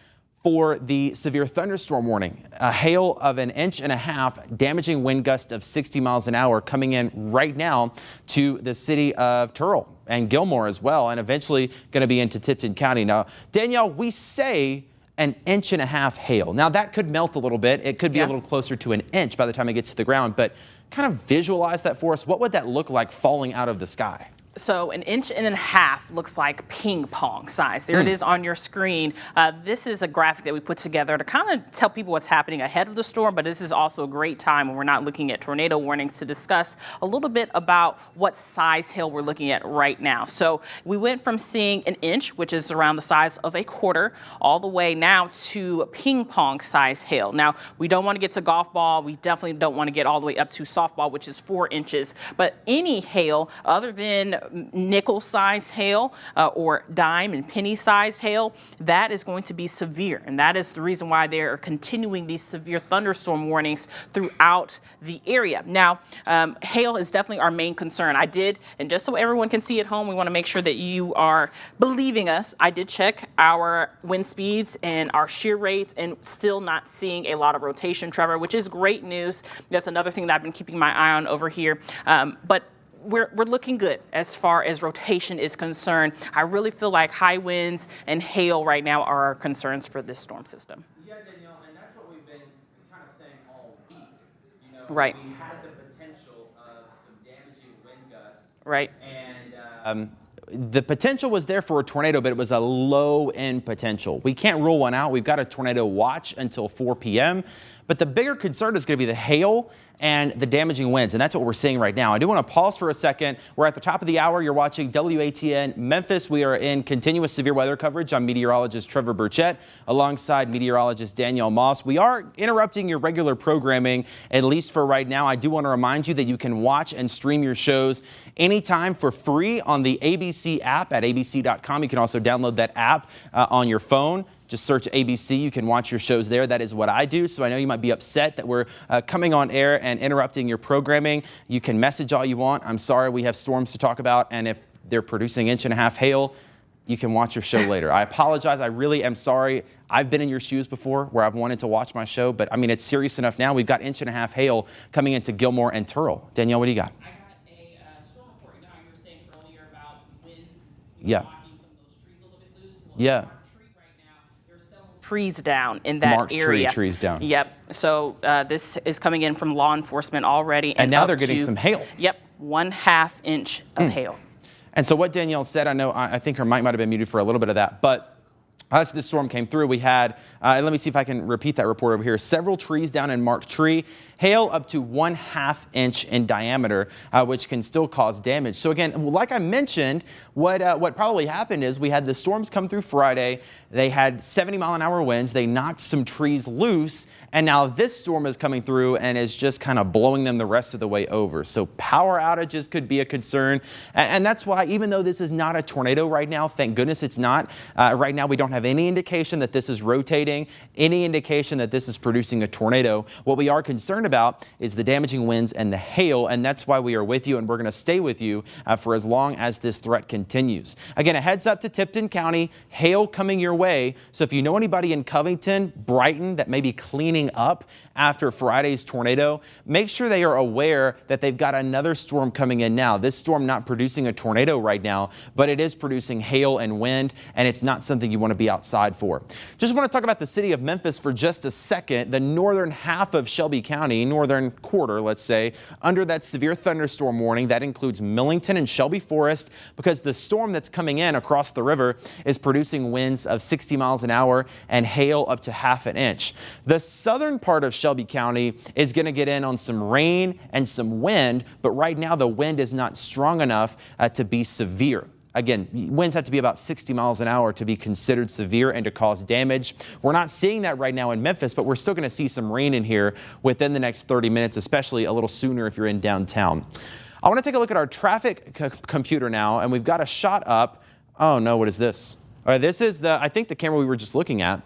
for the severe thunderstorm warning. A hail of 1.5 inches, damaging wind gust of 60 miles an hour coming in right now to the city of Turl and Gilmore as well, and eventually going to be into Tipton County. Now, Danielle, we say 1.5 inches hail. Now that could melt a little bit. It could be a little closer to 1 inch by the time it gets to the ground, but kind of visualize that for us. What would that look like falling out of the sky? So 1.5 inches looks like ping pong size. There it is on your screen. This is a graphic that we put together to kind of tell people what's happening ahead of the storm, but this is also a great time when we're not looking at tornado warnings to discuss a little bit about what size hail we're looking at right now. So we went from seeing 1 inch, which is around the size of a quarter, all the way now to ping pong size hail. Now, we don't want to get to golf ball. We definitely don't want to get all the way up to softball, which is 4 inches. But any hail other than nickel size hail or dime and penny size hail, that is going to be severe. And that is the reason why they are continuing these severe thunderstorm warnings throughout the area. Now, hail is definitely our main concern. I did, and just so everyone can see at home, we want to make sure that you are believing us. I did check our wind speeds and our shear rates and still not seeing a lot of rotation, Trevor, which is great news. That's another thing that I've been keeping my eye on over here. But we're looking good as far as rotation is concerned. I really feel like high winds and hail right now are our concerns for this storm system. Yeah, Danielle, and that's what we've been kind of saying all week. Right. We had the potential of some damaging wind gusts. Right. And the potential was there for a tornado, but it was a low-end potential. We can't rule one out. We've got a tornado watch until 4 p.m. But the bigger concern is going to be the hail and the damaging winds, and that's what we're seeing right now. I do want to pause for a second. We're at the top of the hour. You're watching WATN Memphis. We are in continuous severe weather coverage. I'm meteorologist Trevor Burchett alongside meteorologist Danielle Moss. We are interrupting your regular programming, at least for right now. I do want to remind you that you can watch and stream your shows anytime for free on the ABC app at abc.com. You can also download that app on your phone. Just search ABC. You can watch your shows there. That is what I do. So I know you might be upset that we're coming on air and interrupting your programming. You can message all you want. I'm sorry, we have storms to talk about. And if they're producing 1.5 inches hail, you can watch your show later. I apologize. I really am sorry. I've been in your shoes before where I've wanted to watch my show. But I mean, it's serious enough now. We've got 1.5 inches hail coming into Gilmore and Turl. Danielle, what do you got? I got a storm report. You know how you were saying earlier about winds knocking some of those trees a little bit loose? Yeah. Trees down in that area. Trees down. Yep. So this is coming in from law enforcement already. And now they're getting some hail. Yep. 1/2 inch of hail. And so what Danielle said, I think her mic might have been muted for a little bit of that, but as this storm came through, we had, and let me see if I can repeat that report over here, several trees down in marked tree, hail up to 1/2 inch in diameter, which can still cause damage. So again, like I mentioned, what probably happened is we had the storms come through Friday. They had 70-mile-an-hour winds. They knocked some trees loose, and now this storm is coming through and is just kind of blowing them the rest of the way over. So power outages could be a concern, and that's why, even though this is not a tornado right now, thank goodness it's not. Right now we don't have have any indication that this is rotating, any indication that this is producing a tornado. What we are concerned about is the damaging winds and the hail, and that's why we are with you, and we're going to stay with you for as long as this threat continues. Again, a heads up to Tipton County, hail coming your way. So if you know anybody in Covington, Brighton that may be cleaning up after Friday's tornado, make sure they are aware that they've got another storm coming in now. This storm not producing a tornado right now, but it is producing hail and wind, and it's not something you want to be outside for. Just want to talk about the city of Memphis for just a second. The northern half of Shelby County, northern quarter, let's say, under that severe thunderstorm warning. That includes Millington and Shelby Forest, because the storm that's coming in across the river is producing winds of 60 miles an hour and hail up to ½ an inch. The southern part of Shelby County is going to get in on some rain and some wind, but right now the wind is not strong enough to be severe. Again, winds have to be about 60 miles an hour to be considered severe and to cause damage. We're not seeing that right now in Memphis, but we're still going to see some rain in here within the next 30 minutes, especially a little sooner if you're in downtown. I want to take a look at our traffic computer now, and we've got a shot up. Oh no, what is this? All right, this is I think the camera we were just looking at.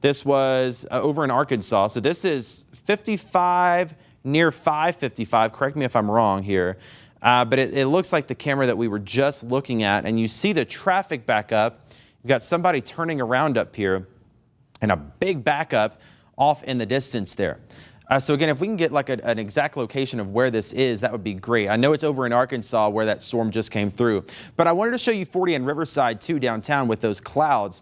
This was over in Arkansas. So this is 55 near 555. Correct me if I'm wrong here. But it looks like the camera that we were just looking at, and you see the traffic back up. You've got somebody turning around up here and a big backup off in the distance there. So again, if we can get like an exact location of where this is, that would be great. I know it's over in Arkansas where that storm just came through, but I wanted to show you 40 and Riverside too downtown with those clouds.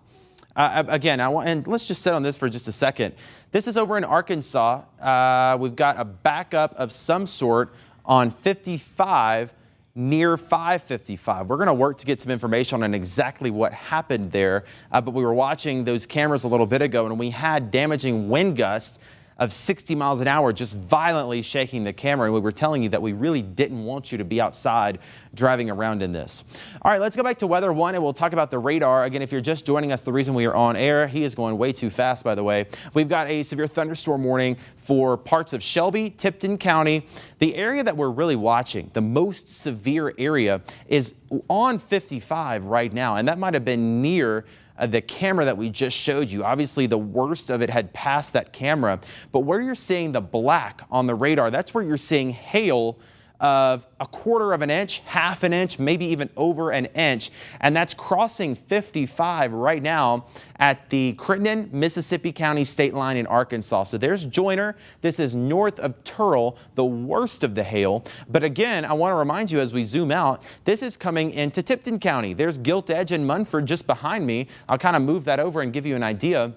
Again, and let's just sit on this for just a second. This is over in Arkansas. We've got a backup of some sort on 55 near 555. We're going to work to get some information on exactly what happened there. But we were watching those cameras a little bit ago, and we had damaging wind gusts of 60 miles an hour just violently shaking the camera, and we were telling you that we really didn't want you to be outside driving around in this. All right, let's go back to Weather 1 and we'll talk about the radar. Again, if you're just joining us, the reason we are on air, he is going way too fast, by the way. We've got a severe thunderstorm warning for parts of Shelby, Tipton County. The area that we're really watching, the most severe area, is on 55 right now, and that might have been near the camera that we just showed you. Obviously, the worst of it had passed that camera, but where you're seeing the black on the radar, that's where you're seeing hail of 1/4 of an inch, ½ an inch, maybe even over an inch, and that's crossing 55 right now at the Crittenden, Mississippi County state line in Arkansas. So there's Joyner. This is north of Turl, the worst of the hail. But again, I want to remind you as we zoom out, this is coming into Tipton County. There's Gilt Edge and Munford just behind me. I'll kind of move that over and give you an idea.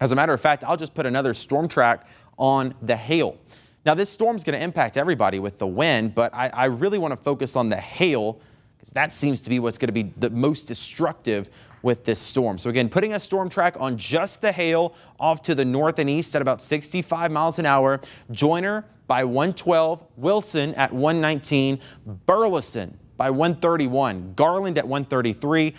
As a matter of fact, I'll just put another storm track on the hail. Now, this storm's going to impact everybody with the wind, but I really want to focus on the hail because that seems to be what's going to be the most destructive with this storm. So again, putting a storm track on just the hail off to the north and east at about 65 miles an hour. Joyner by 112, Wilson at 119, Burleson by 131, Garland at 133,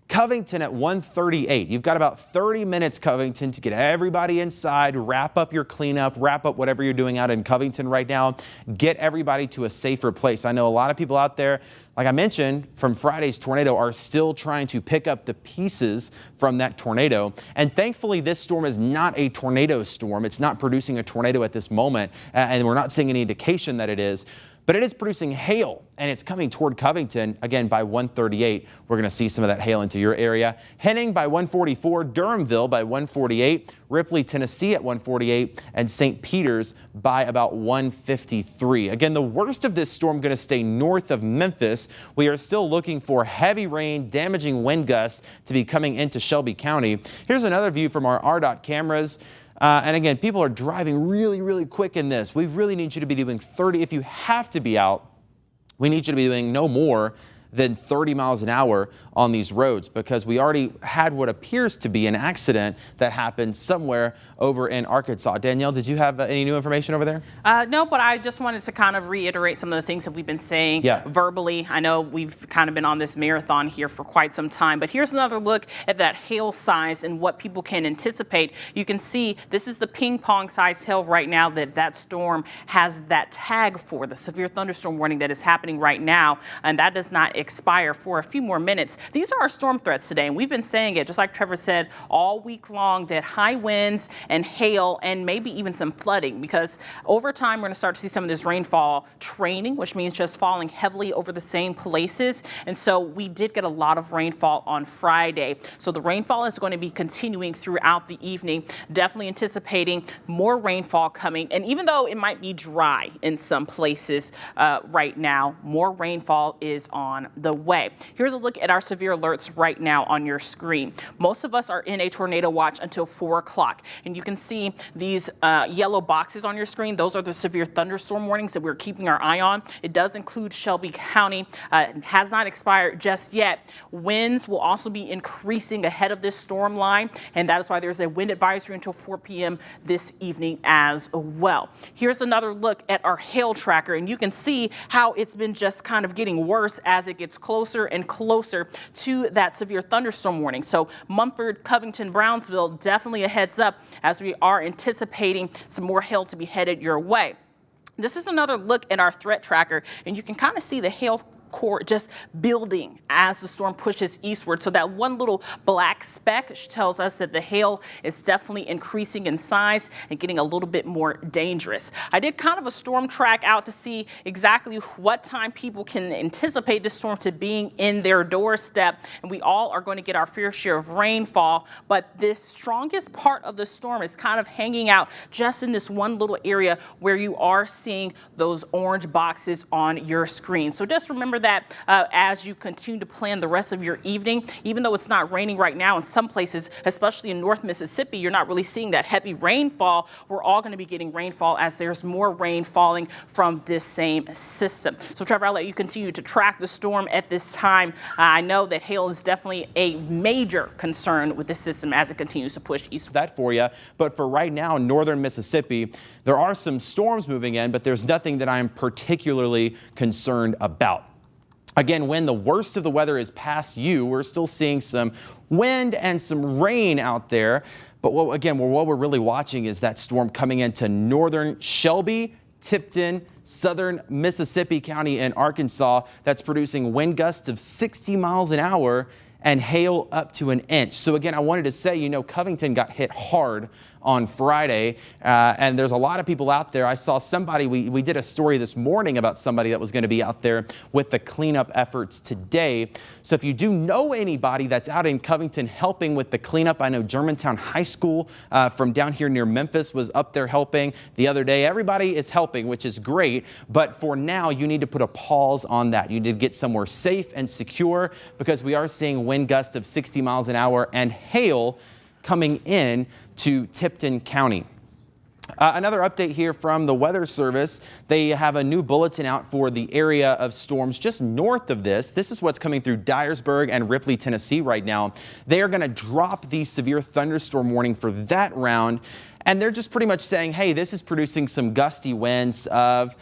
Covington at 138. You've got about 30 minutes, Covington, to get everybody inside, wrap up your cleanup, wrap up whatever you're doing out in Covington right now, get everybody to a safer place. I know a lot of people out there, like I mentioned, from Friday's tornado are still trying to pick up the pieces from that tornado. And thankfully, this storm is not a tornado storm. It's not producing a tornado at this moment, and we're not seeing any indication that it is. But it is producing hail, and it's coming toward Covington. Again, by 138, we're going to see some of that hail into your area. Henning by 144, Durhamville by 148, Ripley, Tennessee at 148, and St. Peter's by about 153. Again, the worst of this storm going to stay north of Memphis. We are still looking for heavy rain, damaging wind gusts to be coming into Shelby County. Here's another view from our RDOT cameras. And again, people are driving really, really quick in this. We really need you to be doing 30. If you have to be out, we need you to be doing no more than 30 miles an hour on these roads because we already had what appears to be an accident that happened somewhere over in Arkansas. Danielle, did you have any new information over there? No, but I just wanted to kind of reiterate some of the things that we've been saying verbally. I know we've kind of been on this marathon here for quite some time, but here's another look at that hail size and what people can anticipate. You can see this is the ping pong size hail right now that storm has that tag for, the severe thunderstorm warning that is happening right now, and that does not expire for a few more minutes. These are our storm threats today, and we've been saying it, just like Trevor said, all week long, that high winds and hail and maybe even some flooding, because over time we're going to start to see some of this rainfall training, which means just falling heavily over the same places. And so we did get a lot of rainfall on Friday. So the rainfall is going to be continuing throughout the evening, definitely anticipating more rainfall coming. And even though it might be dry in some places right now, more rainfall is on the way. Here's a look at our severe alerts right now on your screen. Most of us are in a tornado watch until 4 o'clock. And you can see these yellow boxes on your screen. Those are the severe thunderstorm warnings that we're keeping our eye on. It does include Shelby County. It has not expired just yet. Winds will also be increasing ahead of this storm line, and that is why there's a wind advisory until 4 p.m. this evening as well. Here's another look at our hail tracker, and you can see how it's been just kind of getting worse as it gets closer and closer to that severe thunderstorm warning. So Mumford, Covington, Brownsville, definitely a heads up as we are anticipating some more hail to be headed your way. This is another look at our threat tracker, and you can kind of see the hail core just building as the storm pushes eastward. So that one little black speck tells us that the hail is definitely increasing in size and getting a little bit more dangerous. I did kind of a storm track out to see exactly what time people can anticipate this storm to being in their doorstep, and we all are going to get our fair share of rainfall, but this strongest part of the storm is kind of hanging out just in this one little area where you are seeing those orange boxes on your screen. So just remember that as you continue to plan the rest of your evening, even though it's not raining right now in some places, especially in North Mississippi, you're not really seeing that heavy rainfall. We're all going to be getting rainfall as there's more rain falling from this same system. So Trevor, I'll let you continue to track the storm at this time. I know that hail is definitely a major concern with the system as it continues to push east. That for you, but for right now, northern Mississippi, there are some storms moving in, but there's nothing that I'm particularly concerned about. Again, when the worst of the weather is past you, we're still seeing some wind and some rain out there. But what we're really watching is that storm coming into northern Shelby, Tipton, southern Mississippi County, and Arkansas. That's producing wind gusts of 60 miles an hour and hail up to an inch. So again, I wanted to say, you know, Covington got hit hard on Friday, and there's a lot of people out there. I saw somebody, we did a story this morning about somebody that was going to be out there with the cleanup efforts today. So if you do know anybody that's out in Covington helping with the cleanup, I know Germantown High School from down here near Memphis was up there helping the other day. Everybody is helping, which is great, but for now you need to put a pause on that. You need to get somewhere safe and secure, because we are seeing wind gusts of 60 miles an hour and hail coming in to Tipton County. Another update here from the Weather Service. They have a new bulletin out for the area of storms just north of this. This is what's coming through Dyersburg and Ripley, Tennessee right now. They are going to drop the severe thunderstorm warning for that round. And they're just pretty much saying, hey, this is producing some gusty winds of,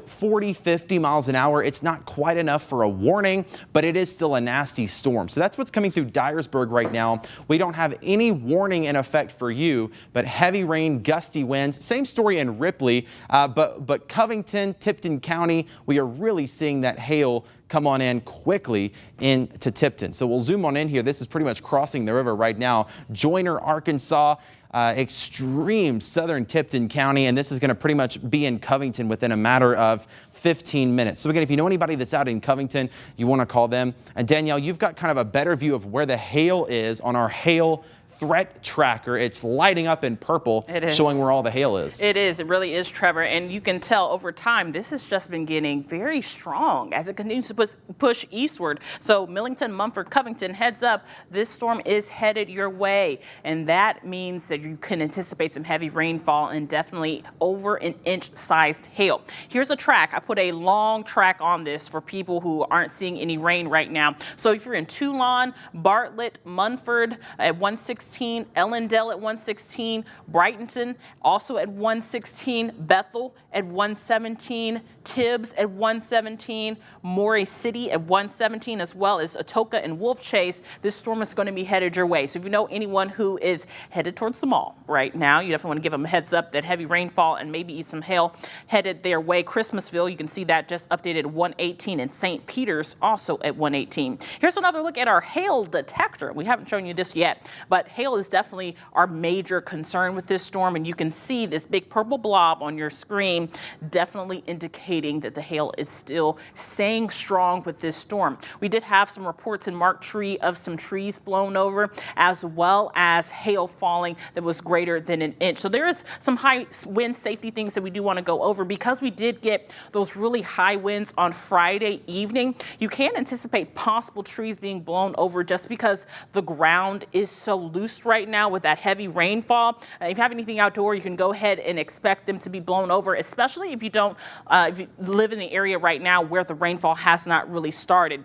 40, 50 miles an hour. It's not quite enough for a warning, but it is still a nasty storm. So that's what's coming through Dyersburg right now. We don't have any warning in effect for you, but heavy rain, gusty winds. Same story in Ripley, but Covington, Tipton County, we are really seeing that hail come on in quickly into Tipton. So we'll zoom on in here. This is pretty much crossing the river right now. Joyner, Arkansas. Extreme southern Tipton County, and this is going to pretty much be in Covington within a matter of 15 minutes. So again, if you know anybody that's out in Covington, you want to call them. And Danielle, you've got kind of a better view of where the hail is on our hail threat tracker. It's lighting up in purple, showing where all the hail is. It is. It really is, Trevor. And you can tell over time, this has just been getting very strong as it continues to push eastward. So Millington, Mumford, Covington, heads up. This storm is headed your way. And that means that you can anticipate some heavy rainfall and definitely over an inch sized hail. Here's a track. I put a long track on this for people who aren't seeing any rain right now. So if you're in Toulon, Bartlett, Munford at 160 116, Ellendale at 116, Brighton also at 116, Bethel at 117, Tibbs at 117, Morey City at 117, as well as Atoka and Wolf Chase. This storm is going to be headed your way. So if you know anyone who is headed towards the mall right now, you definitely want to give them a heads up that heavy rainfall and maybe some hail headed their way. Christmasville, you can see that just updated 118, and St. Peter's also at 118. Here's another look at our hail detector. We haven't shown you this yet, but hail is definitely our major concern with this storm, and you can see this big purple blob on your screen definitely indicating that the hail is still staying strong with this storm. We did have some reports in Mark Tree of some trees blown over, as well as hail falling that was greater than an inch. So there is some high wind safety things that we do want to go over. Because we did get those really high winds on Friday evening, you can anticipate possible trees being blown over just because the ground is so loose right now with that heavy rainfall. If you have anything outdoor, you can go ahead and expect them to be blown over, especially if you don't if you live in the area right now where the rainfall has not really started.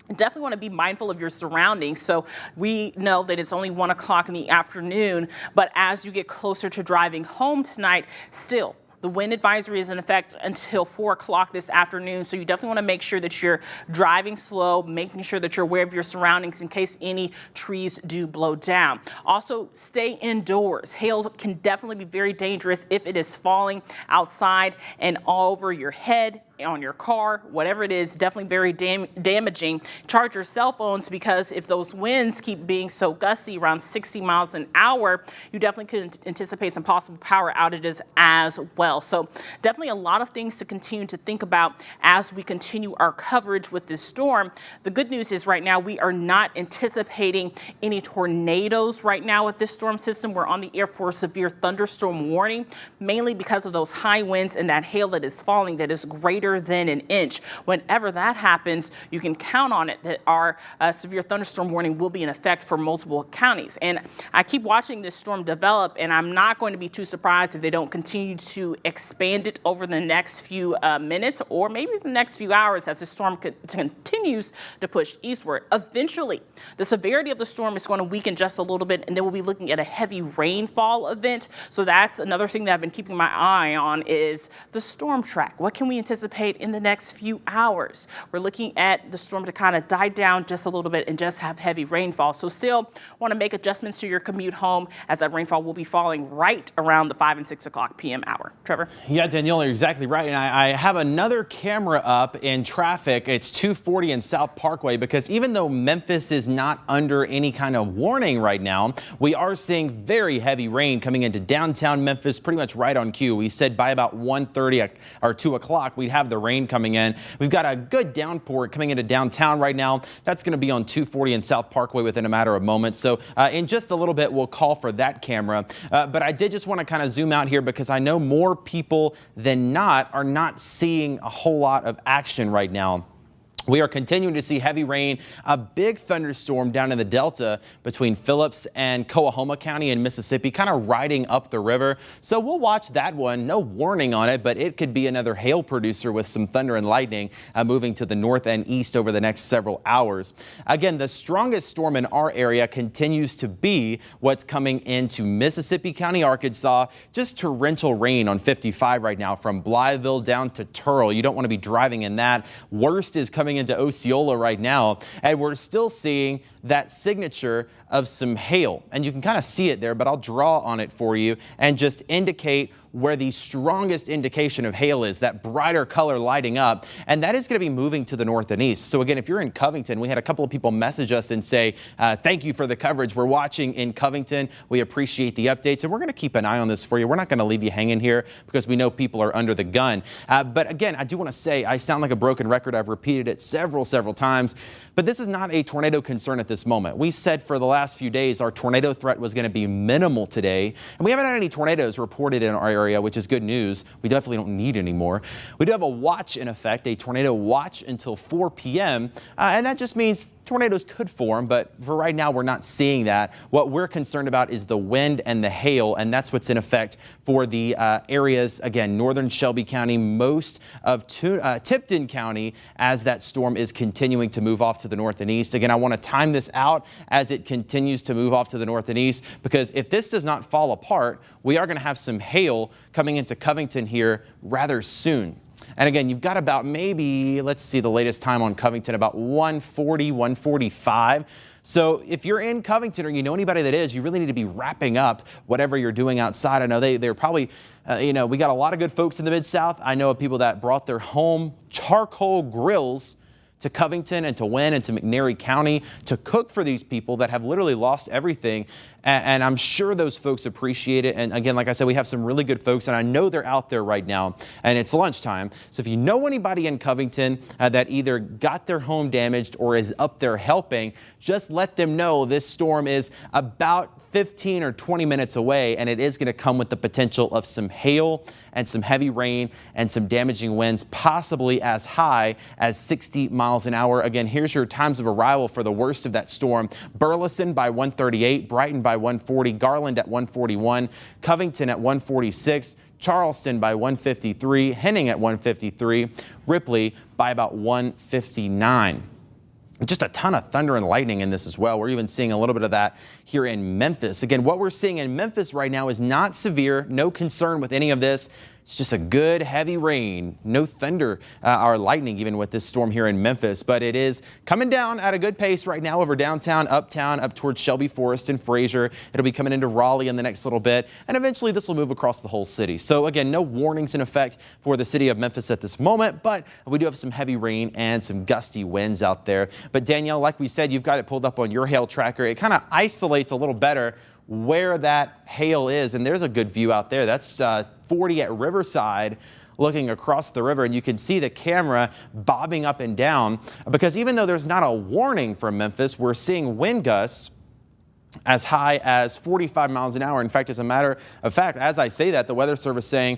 Definitely want to be mindful of your surroundings. So we know that it's only 1 o'clock in the afternoon, but as you get closer to driving home tonight, still, the wind advisory is in effect until 4 o'clock this afternoon, so you definitely want to make sure that you're driving slow, making sure that you're aware of your surroundings in case any trees do blow down. Also, stay indoors. Hail can definitely be very dangerous if it is falling outside and all over your head, on your car, whatever it is. Definitely very damaging. Charge your cell phones, because if those winds keep being so gusty, around 60 miles an hour, you definitely could anticipate some possible power outages as well. So definitely a lot of things to continue to think about as we continue our coverage with this storm. The good news is right now we are not anticipating any tornadoes right now with this storm system. We're on the air for a severe thunderstorm warning, mainly because of those high winds and that hail that is falling that is greater than an inch. Whenever that happens, you can count on it that our severe thunderstorm warning will be in effect for multiple counties. And I keep watching this storm develop, and I'm not going to be too surprised if they don't continue to expand it over the next few minutes, or maybe the next few hours, as the storm continues to push eastward. Eventually, the severity of the storm is going to weaken just a little bit, and then we'll be looking at a heavy rainfall event. So that's another thing that I've been keeping my eye on, is the storm track. What can we anticipate in the next few hours? We're looking at the storm to kind of die down just a little bit and just have heavy rainfall. So still want to make adjustments to your commute home, as that rainfall will be falling right around the 5 and 6 o'clock p.m. hour. Trevor? Yeah, Danielle, you're exactly right. And I have another camera up in traffic. It's 240 in South Parkway, because even though Memphis is not under any kind of warning right now, we are seeing very heavy rain coming into downtown Memphis, pretty much right on cue. We said by about 1:30 or 2 o'clock, we'd have the rain coming in. We've got a good downpour coming into downtown right now. That's going to be on 240 and South Parkway within a matter of moments. So in just a little bit, we'll call for that camera. But I did just want to kind of zoom out here, because I know more people than not are not seeing a whole lot of action right now. We are continuing to see heavy rain, a big thunderstorm down in the Delta between Phillips and Coahoma County in Mississippi, kind of riding up the river. So we'll watch that one. No warning on it, but it could be another hail producer with some thunder and lightning moving to the north and east over the next several hours. Again, the strongest storm in our area continues to be what's coming into Mississippi County, Arkansas. Just torrential rain on 55 right now from Blytheville down to Turl. You don't want to be driving in that. Worst is coming into Osceola right now, and we're still seeing that signature of some hail, and you can kind of see it there, but I'll draw on it for you and just indicate where the strongest indication of hail is, that brighter color lighting up, and that is going to be moving to the north and east. So again, if you're in Covington, we had a couple of people message us and say, thank you for the coverage. We're watching in Covington. We appreciate the updates, and we're going to keep an eye on this for you. We're not going to leave you hanging here, because we know people are under the gun. But again, I do want to say, I sound like a broken record. I've repeated it several times, but this is not a tornado concern at this moment. We said for the last few days our tornado threat was going to be minimal today, and we haven't had any tornadoes reported in our area, which is good news. We definitely don't need any more. We do have a watch in effect, a tornado watch until 4 p.m., and that just means tornadoes could form, but for right now we're not seeing that. What we're concerned about is the wind and the hail, and that's what's in effect for the areas, again, northern Shelby County, most of Tipton County, as that storm is continuing to move off to the north and east. Again, I want to time this out as it continues to move off to the north and east, because if this does not fall apart, we are going to have some hail coming into Covington here rather soon. And again, you've got about maybe, let's see the latest time on Covington, about 140, 145. So if you're in Covington or you know anybody that is, you really need to be wrapping up whatever you're doing outside. I know they're probably, we got a lot of good folks in the Mid-South. I know of people that brought their home charcoal grills to Covington and to Wynn and to McNairy County to cook for these people that have literally lost everything. And I'm sure those folks appreciate it. And again, like I said, we have some really good folks, and I know they're out there right now, and it's lunchtime. So if you know anybody in Covington that either got their home damaged or is up there helping, just let them know this storm is about 15 or 20 minutes away, and it is going to come with the potential of some hail and some heavy rain and some damaging winds, possibly as high as 60 miles an hour. Again, here's your times of arrival for the worst of that storm. Burleson by 1:38, Brighton by 1:40, Garland at 1:41, Covington at 1:46, Charleston by 1:53, Henning at 1:53, Ripley by about 1:59. Just a ton of thunder and lightning in this as well. We're even seeing a little bit of that here in Memphis. Again, what we're seeing in Memphis right now is not severe, no concern with any of this. It's just a good heavy rain, no thunder or lightning even with this storm here in Memphis, but it is coming down at a good pace right now over downtown, uptown, up towards Shelby, Forest, and Fraser. It'll be coming into Raleigh in the next little bit, and eventually this will move across the whole city. So again, no warnings in effect for the city of Memphis at this moment, but we do have some heavy rain and some gusty winds out there. But Danielle, like we said, you've got it pulled up on your hail tracker. It kind of isolates a little better where that hail is, and there's a good view out there. That's 40 at Riverside, looking across the river, and you can see the camera bobbing up and down, because even though there's not a warning for Memphis, we're seeing wind gusts as high as 45 miles an hour. In fact, as a matter of fact, as I say that, the Weather Service saying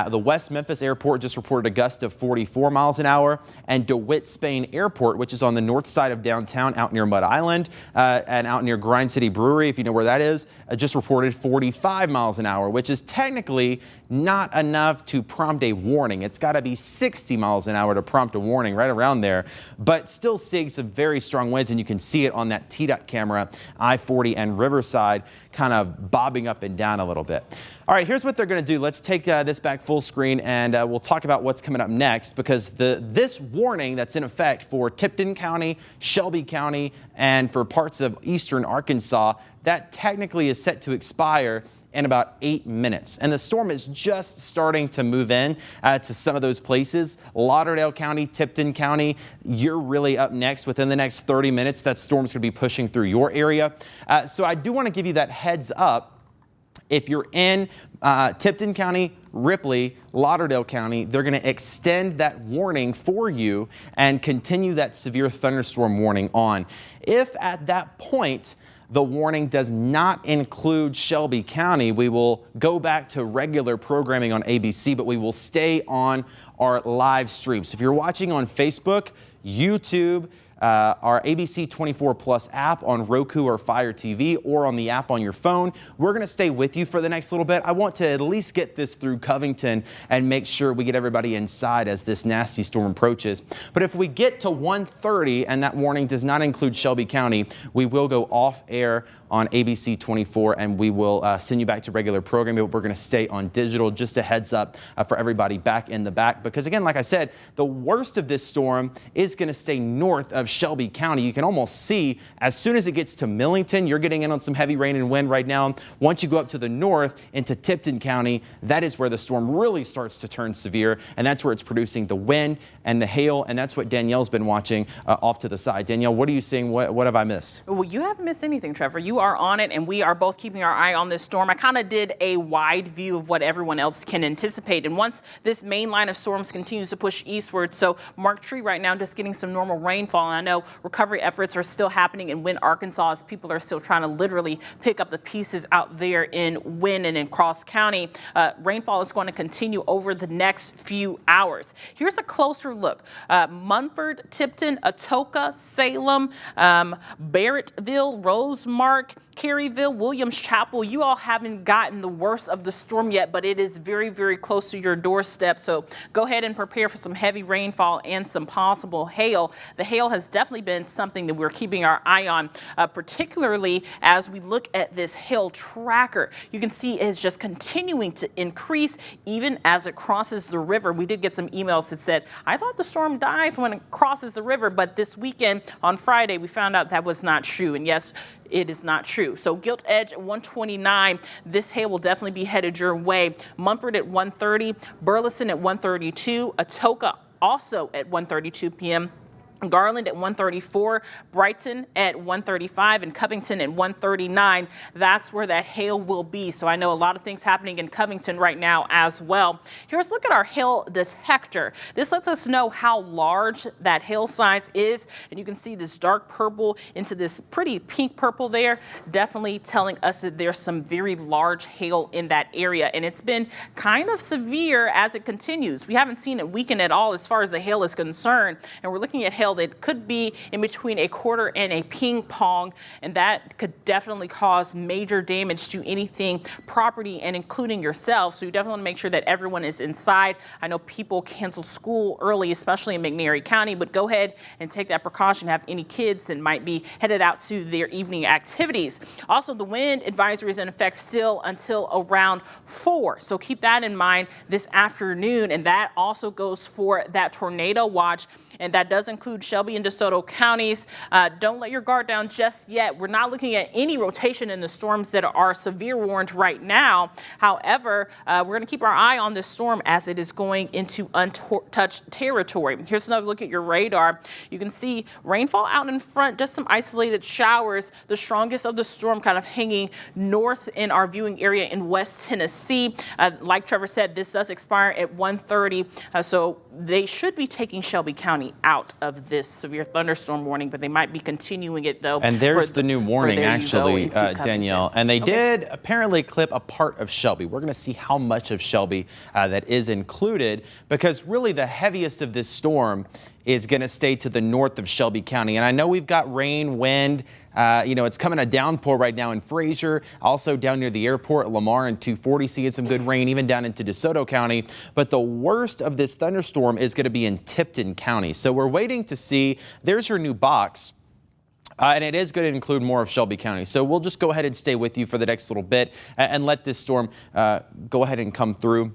the West Memphis Airport just reported a gust of 44 miles an hour, and DeWitt Spain Airport, which is on the north side of downtown out near Mud Island and out near Grind City Brewery, if you know where that is, just reported 45 miles an hour, which is technically not enough to prompt a warning. It's got to be 60 miles an hour to prompt a warning, right around there, but still seeing some very strong winds, and you can see it on that TDOT camera, I-40 and Riverside, kind of bobbing up and down a little bit. All right, here's what they're going to do. Let's take this back full screen, and we'll talk about what's coming up next, because this warning that's in effect for Tipton County, Shelby County, and for parts of eastern Arkansas, that technically is set to expire in about 8 minutes. And the storm is just starting to move in to some of those places. Lauderdale County, Tipton County, you're really up next. Within the next 30 minutes, that storm's going to be pushing through your area. So I do want to give you that heads up. If you're in Tipton County, Ripley, Lauderdale County, they're going to extend that warning for you and continue that severe thunderstorm warning on. If at that point the warning does not include Shelby County, we will go back to regular programming on ABC, but we will stay on our live stream. So if you're watching on Facebook, YouTube, our ABC24 Plus app on Roku or Fire TV, or on the app on your phone, we're going to stay with you for the next little bit. I want to at least get this through Covington and make sure we get everybody inside as this nasty storm approaches. But if we get to 1:30 and that warning does not include Shelby County, we will go off air on ABC24 and we will send you back to regular programming. But we're going to stay on digital. Just a heads up for everybody back in the back, because again, like I said, the worst of this storm is going to stay north of Shelby County. You can almost see as soon as it gets to Millington, you're getting in on some heavy rain and wind right now. Once you go up to the north into Tipton County, that is where the storm really starts to turn severe, and that's where it's producing the wind and the hail, and that's what Danielle's been watching off to the side. Danielle, what are you seeing? What have I missed? Well, you haven't missed anything, Trevor. You are on it, and we are both keeping our eye on this storm. I kind of did a wide view of what everyone else can anticipate, and once this main line of storms continues to push eastward, so Mark Tree right now just getting some normal rainfall, and I know recovery efforts are still happening in Wynn, Arkansas, as people are still trying to literally pick up the pieces out there in Wynn and in Cross County. Rainfall is going to continue over the next few hours. Here's a closer look. Munford, Tipton, Atoka, Salem, Barrettville, Rosemark, Park, Caryville, Williams Chapel, you all haven't gotten the worst of the storm yet, but it is very, very close to your doorstep. So go ahead and prepare for some heavy rainfall and some possible hail. The hail has definitely been something that we're keeping our eye on, particularly as we look at this hail tracker. You can see it's just continuing to increase even as it crosses the river. We did get some emails that said, I thought the storm dies when it crosses the river, but this weekend on Friday, we found out that was not true. And yes, it is not true. So Gilt Edge at 129, this hail will definitely be headed your way. Mumford at 1:30, Burleson at 1:32, Atoka also at 1:32 p.m. Garland at 1:34, Brighton at 1:35, and Covington at 1:39. That's where that hail will be. So I know a lot of things happening in Covington right now as well. Here's a look at our hail detector. This lets us know how large that hail size is. And you can see this dark purple into this pretty pink purple there, definitely telling us that there's some very large hail in that area. And it's been kind of severe as it continues. We haven't seen it weaken at all as far as the hail is concerned. And we're looking at hail that could be in between a quarter and a ping pong, and that could definitely cause major damage to anything, property, and including yourself. So you definitely want to make sure that everyone is inside. I know people cancel school early, especially in McNairy County, but go ahead and take that precaution. Have any kids that might be headed out to their evening activities. Also, the wind advisory is in effect still until around 4. So keep that in mind this afternoon, and that also goes for that tornado watch. And that does include Shelby and DeSoto counties. Don't let your guard down just yet. We're not looking at any rotation in the storms that are severe warned right now. However, we're going to keep our eye on this storm as it is going into untouched territory. Here's another look at your radar. You can see rainfall out in front, just some isolated showers. The strongest of the storm kind of hanging north in our viewing area in West Tennessee. Like Trevor said, this does expire at 1:30. So they should be taking Shelby County out of this severe thunderstorm warning, but they might be continuing it though. And there's the new warning actually, Danielle. And they did apparently clip a part of Shelby. We're going to see how much of Shelby that is included, because really the heaviest of this storm is going to stay to the north of Shelby County. And I know we've got rain, wind, it's coming a downpour right now in Fraser, also down near the airport, Lamar and 240 seeing some good rain, even down into DeSoto County. But the worst of this thunderstorm is going to be in Tipton County. So we're waiting to see. There's your new box. And it is going to include more of Shelby County. So we'll just go ahead and stay with you for the next little bit and let this storm go ahead and come through.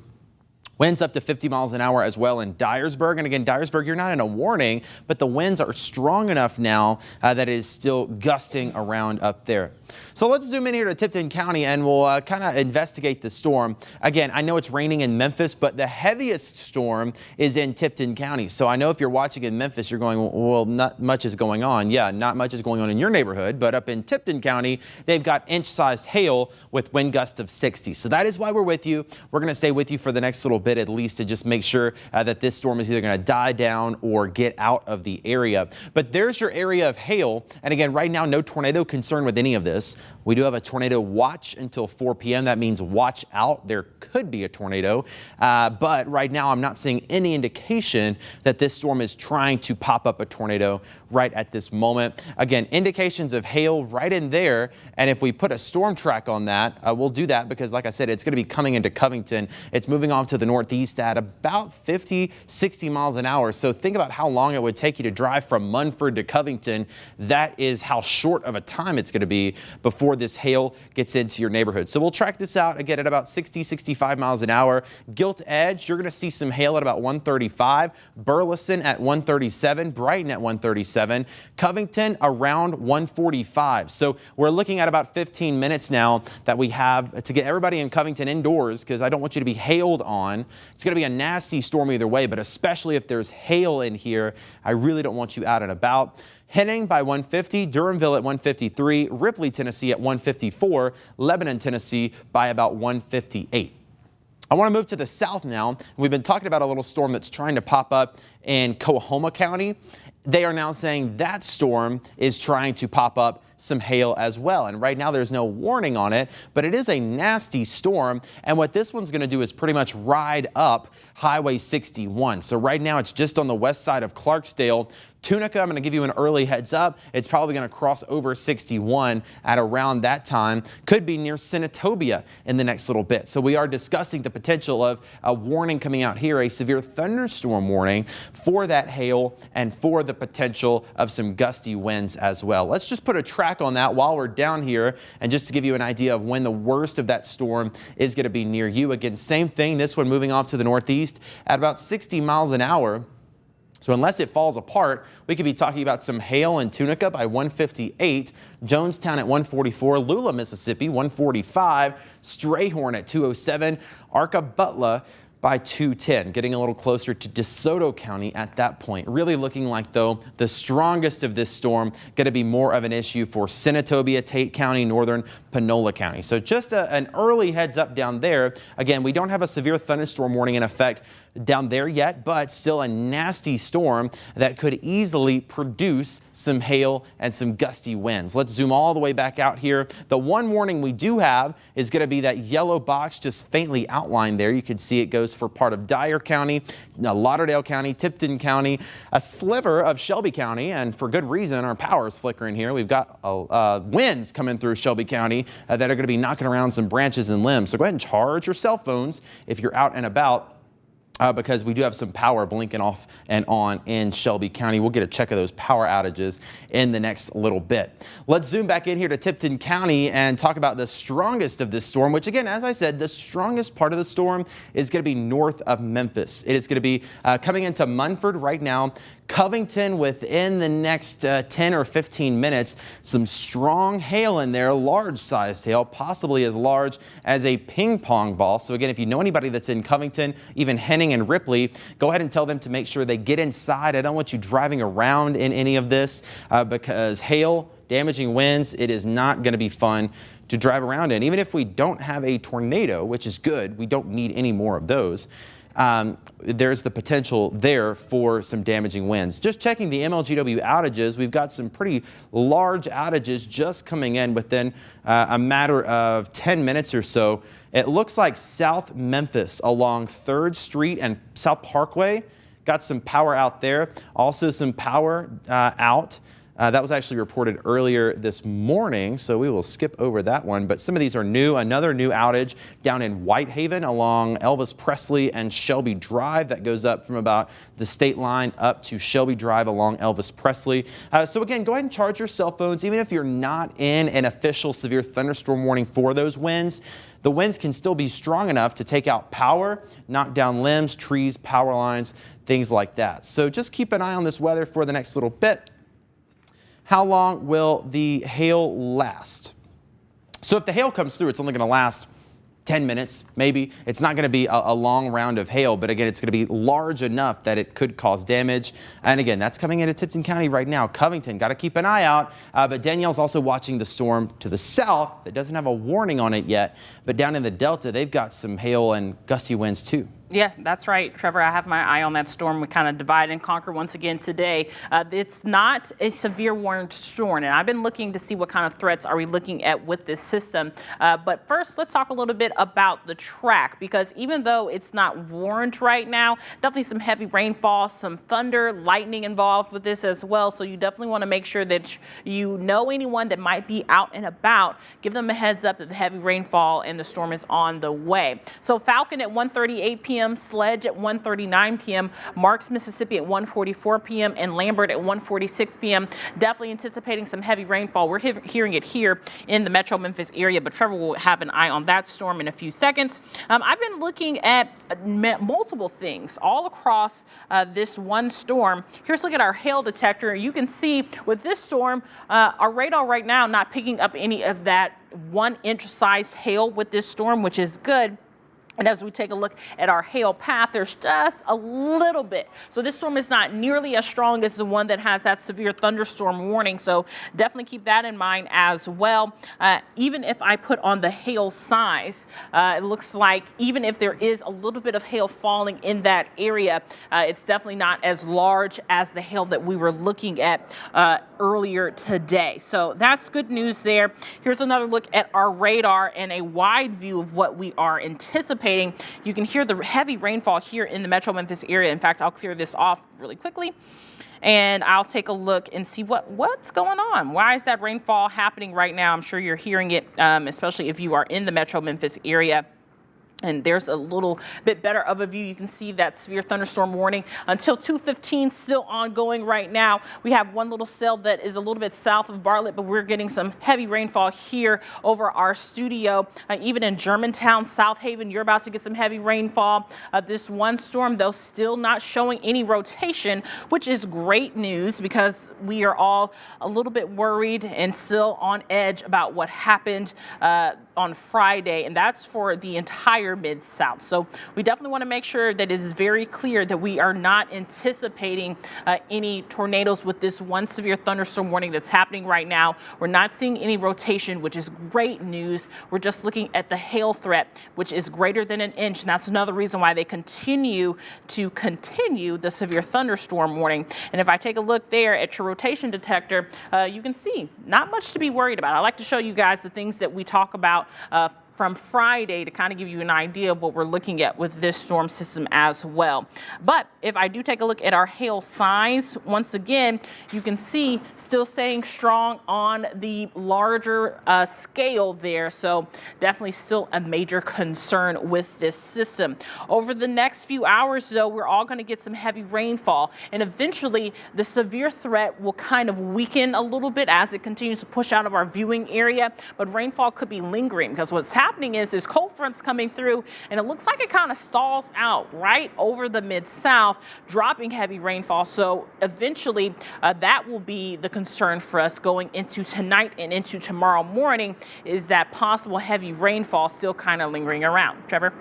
Winds up to 50 miles an hour as well in Dyersburg. And again, Dyersburg, you're not in a warning, but the winds are strong enough now that it is still gusting around up there. So let's zoom in here to Tipton County and we'll kind of investigate the storm. Again, I know it's raining in Memphis, but the heaviest storm is in Tipton County. So I know if you're watching in Memphis, you're going, well, not much is going on. Yeah, not much is going on in your neighborhood, but up in Tipton County, they've got inch-sized hail with wind gusts of 60. So that is why we're with you. We're going to stay with you for the next little bit at least to just make sure that this storm is either going to die down or get out of the area. But there's your area of hail. And again, right now, no tornado concern with any of this. We do have a tornado watch until 4 p.m. That means watch out. There could be a tornado. But right now, I'm not seeing any indication that this storm is trying to pop up a tornado right at this moment. Again, indications of hail right in there. And if we put a storm track on that, we'll do that because, like I said, it's going to be coming into Covington. It's moving off to the northeast at about 50, 60 miles an hour. So think about how long it would take you to drive from Munford to Covington. That is how short of a time it's going to be before this hail gets into your neighborhood. So we'll track this out again at about 60, 65 miles an hour. Gilt Edge, you're going to see some hail at about 135. Burleson at 137. Brighton at 137. Covington around 145. So we're looking at about 15 minutes now that we have to get everybody in Covington indoors, because I don't want you to be hailed on. It's going to be a nasty storm either way, but especially if there's hail in here, I really don't want you out and about. Henning by 150, Durhamville at 153, Ripley, Tennessee at 154, Lebanon, Tennessee by about 158. I want to move to the south now. We've been talking about a little storm that's trying to pop up in Coahoma County. they are now saying that storm is trying to pop up some hail as well. And right now there's no warning on it, but it is a nasty storm. And what this one's going to do is pretty much ride up Highway 61. So right now it's just on the west side of Clarksdale. Tunica, I'm going to give you an early heads up. It's probably going to cross over 61 at around that time. Could be near Senatobia in the next little bit. So we are discussing the potential of a warning coming out here, a severe thunderstorm warning for that hail and for the potential of some gusty winds as well. Let's just put a track on that while we're down here, and just to give you an idea of when the worst of that storm is going to be near you. Again, same thing, this one moving off to the northeast at about 60 miles an hour. So unless it falls apart, we could be talking about some hail in Tunica by 158, Jonestown at 144, Lula, Mississippi 145, Strayhorn at 207, Arca Butler by 210, getting a little closer to DeSoto County at that point. Really looking like, though, the strongest of this storm going to be more of an issue for Senatobia, Tate County, northern Panola County. So just an early heads up down there. Again, we don't have a severe thunderstorm warning in effect down there yet, but still a nasty storm that could easily produce some hail and some gusty winds. Let's zoom all the way back out here. The one warning we do have is going to be that yellow box just faintly outlined there. You can see it goes for part of Dyer County, Lauderdale County, Tipton County, a sliver of Shelby County, and for good reason. Our power is flickering here. We've got winds coming through Shelby County that are going to be knocking around some branches and limbs. So go ahead and charge your cell phones if you're out and about, because we do have some power blinking off and on in Shelby County. We'll get a check of those power outages in the next little bit. Let's zoom back in here to Tipton County and talk about the strongest of this storm, which again, as I said, the strongest part of the storm is going to be north of Memphis. It is going to be coming into Munford right now. Covington within the next 10 or 15 minutes. Some strong hail in there, large sized hail, possibly as large as a ping pong ball. So again, if you know anybody that's in Covington, even Henning and Ripley, go ahead and tell them to make sure they get inside. I don't want you driving around in any of this because hail, damaging winds, it is not going to be fun to drive around in. Even if we don't have a tornado, which is good, we don't need any more of those. There's the potential there for some damaging winds. Just checking the MLGW outages, we've got some pretty large outages just coming in within a matter of 10 minutes or so. It looks like South Memphis along 3rd Street and South Parkway got some power out there. Also some power out. That was actually reported earlier this morning, so we will skip over that one. But some of these are new. Another new outage down in Whitehaven along Elvis Presley and Shelby Drive. That goes up from about the state line up to Shelby Drive along Elvis Presley. So again, go ahead and charge your cell phones. Even if you're not in an official severe thunderstorm warning for those winds, the winds can still be strong enough to take out power, knock down limbs, trees, power lines, things like that. So just keep an eye on this weather for the next little bit. How long will the hail last? So if the hail comes through, it's only going to last 10 minutes, maybe. It's not going to be a long round of hail, but again, it's going to be large enough that it could cause damage. And again, that's coming into Tipton County right now. Covington, got to keep an eye out. But Danielle's also watching the storm to the south that doesn't have a warning on it yet. But down in the Delta, they've got some hail and gusty winds too. Yeah, that's right, Trevor. I have my eye on that storm. We kind of divide and conquer once again today. It's not a severe warning storm, and I've been looking to see what kind of threats are we looking at with this system. But first, let's talk a little bit about the track, because even though it's not warned right now, definitely some heavy rainfall, some thunder, lightning involved with this as well. So you definitely want to make sure that you know anyone that might be out and about. Give them a heads up that the heavy rainfall and the storm is on the way. So Falcon at 1:38 p.m. Sledge at 1:39 p.m., Marks, Mississippi at 1:44 p.m., and Lambert at 1:46 p.m. Definitely anticipating some heavy rainfall. We're hearing it here in the Metro Memphis area, but Trevor will have an eye on that storm in a few seconds. I've been looking at multiple things all across this one storm. Here's a look at our hail detector. You can see with this storm, our radar right now not picking up any of that 1-inch size hail with this storm, which is good. And as we take a look at our hail path, there's just a little bit. So this storm is not nearly as strong as the one that has that severe thunderstorm warning. So definitely keep that in mind as well. Even if I put on the hail size, it looks like even if there is a little bit of hail falling in that area, it's definitely not as large as the hail that we were looking at earlier today. So that's good news there. Here's another look at our radar and a wide view of what we are anticipating. You can hear the heavy rainfall here in the Metro Memphis area. In fact, I'll clear this off really quickly and I'll take a look and see what's going on. Why is that rainfall happening right now? I'm sure you're hearing it, especially if you are in the Metro Memphis area. And there's a little bit better of a view. You can see that severe thunderstorm warning until 2:15 still ongoing right now. We have one little cell that is a little bit south of Bartlett, but we're getting some heavy rainfall here over our studio. Even in Germantown, South Haven, you're about to get some heavy rainfall. This one storm, though, still not showing any rotation, which is great news because we are all a little bit worried and still on edge about what happened on Friday, and that's for the entire Mid-South. So we definitely want to make sure that it is very clear that we are not anticipating any tornadoes with this one severe thunderstorm warning that's happening right now. We're not seeing any rotation, which is great news. We're just looking at the hail threat, which is greater than an inch, and that's another reason why they continue the severe thunderstorm warning. And if I take a look there at your rotation detector, you can see not much to be worried about. I like to show you guys the things that we talk about from Friday to kind of give you an idea of what we're looking at with this storm system as well. But if I do take a look at our hail size, once again, you can see still staying strong on the larger scale there. So definitely still a major concern with this system. Over the next few hours, though, we're all going to get some heavy rainfall, and eventually the severe threat will kind of weaken a little bit as it continues to push out of our viewing area. But rainfall could be lingering because what's happening is there's cold fronts coming through, and it looks like it kind of stalls out right over the Mid-South, dropping heavy rainfall. So eventually that will be the concern for us going into tonight and into tomorrow morning, is that possible heavy rainfall still kind of lingering around. Trevor?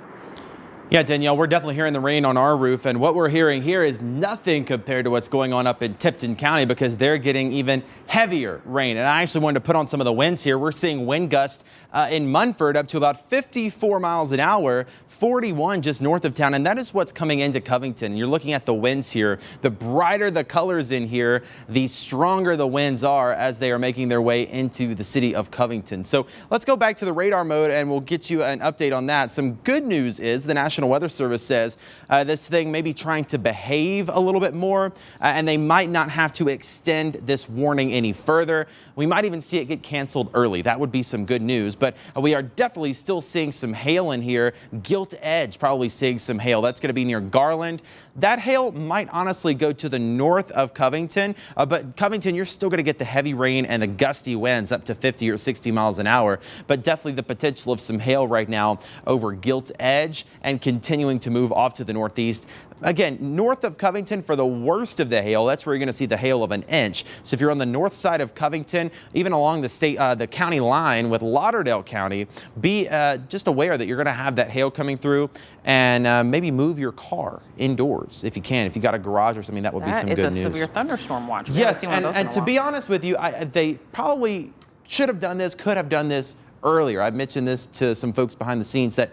Yeah, Danielle, we're definitely hearing the rain on our roof, and what we're hearing here is nothing compared to what's going on up in Tipton County because they're getting even heavier rain. And I actually wanted to put on some of the winds here. We're seeing wind gusts in Munford up to about 54 miles an hour, 41 just north of town, and that is what's coming into Covington. You're looking at the winds here. The brighter the colors in here, the stronger the winds are as they are making their way into the city of Covington. So let's go back to the radar mode and we'll get you an update on that. Some good news is the National Weather Service says this thing may be trying to behave a little bit more and they might not have to extend this warning any further. We might even see it get canceled early. That would be some good news, but we are definitely still seeing some hail in here. Gilt Edge probably seeing some hail. That's going to be near Garland. That hail might honestly go to the north of Covington, but Covington, you're still going to get the heavy rain and the gusty winds up to 50 or 60 miles an hour, but definitely the potential of some hail right now over Gilt Edge and continuing to move off to the northeast. Again, north of Covington for the worst of the hail, that's where you're going to see the hail of an inch. So if you're on the north side of Covington, even along the county line with Lauderdale County, be just aware that you're going to have that hail coming through, and maybe move your car indoors if you can. If you got a garage or something, that would be some good news. That is a severe thunderstorm watch. Yes, and to be honest with you, they probably should have done this, could have done this earlier. I mentioned this to some folks behind the scenes that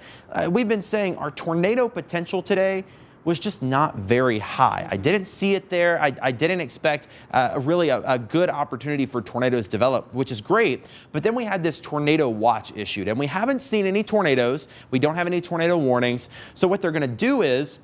we've been saying our tornado potential today was just not very high. I didn't see it there. I didn't expect really a good opportunity for tornadoes to develop, which is great. But then we had this tornado watch issued, and we haven't seen any tornadoes. We don't have any tornado warnings. So what they're going to do is,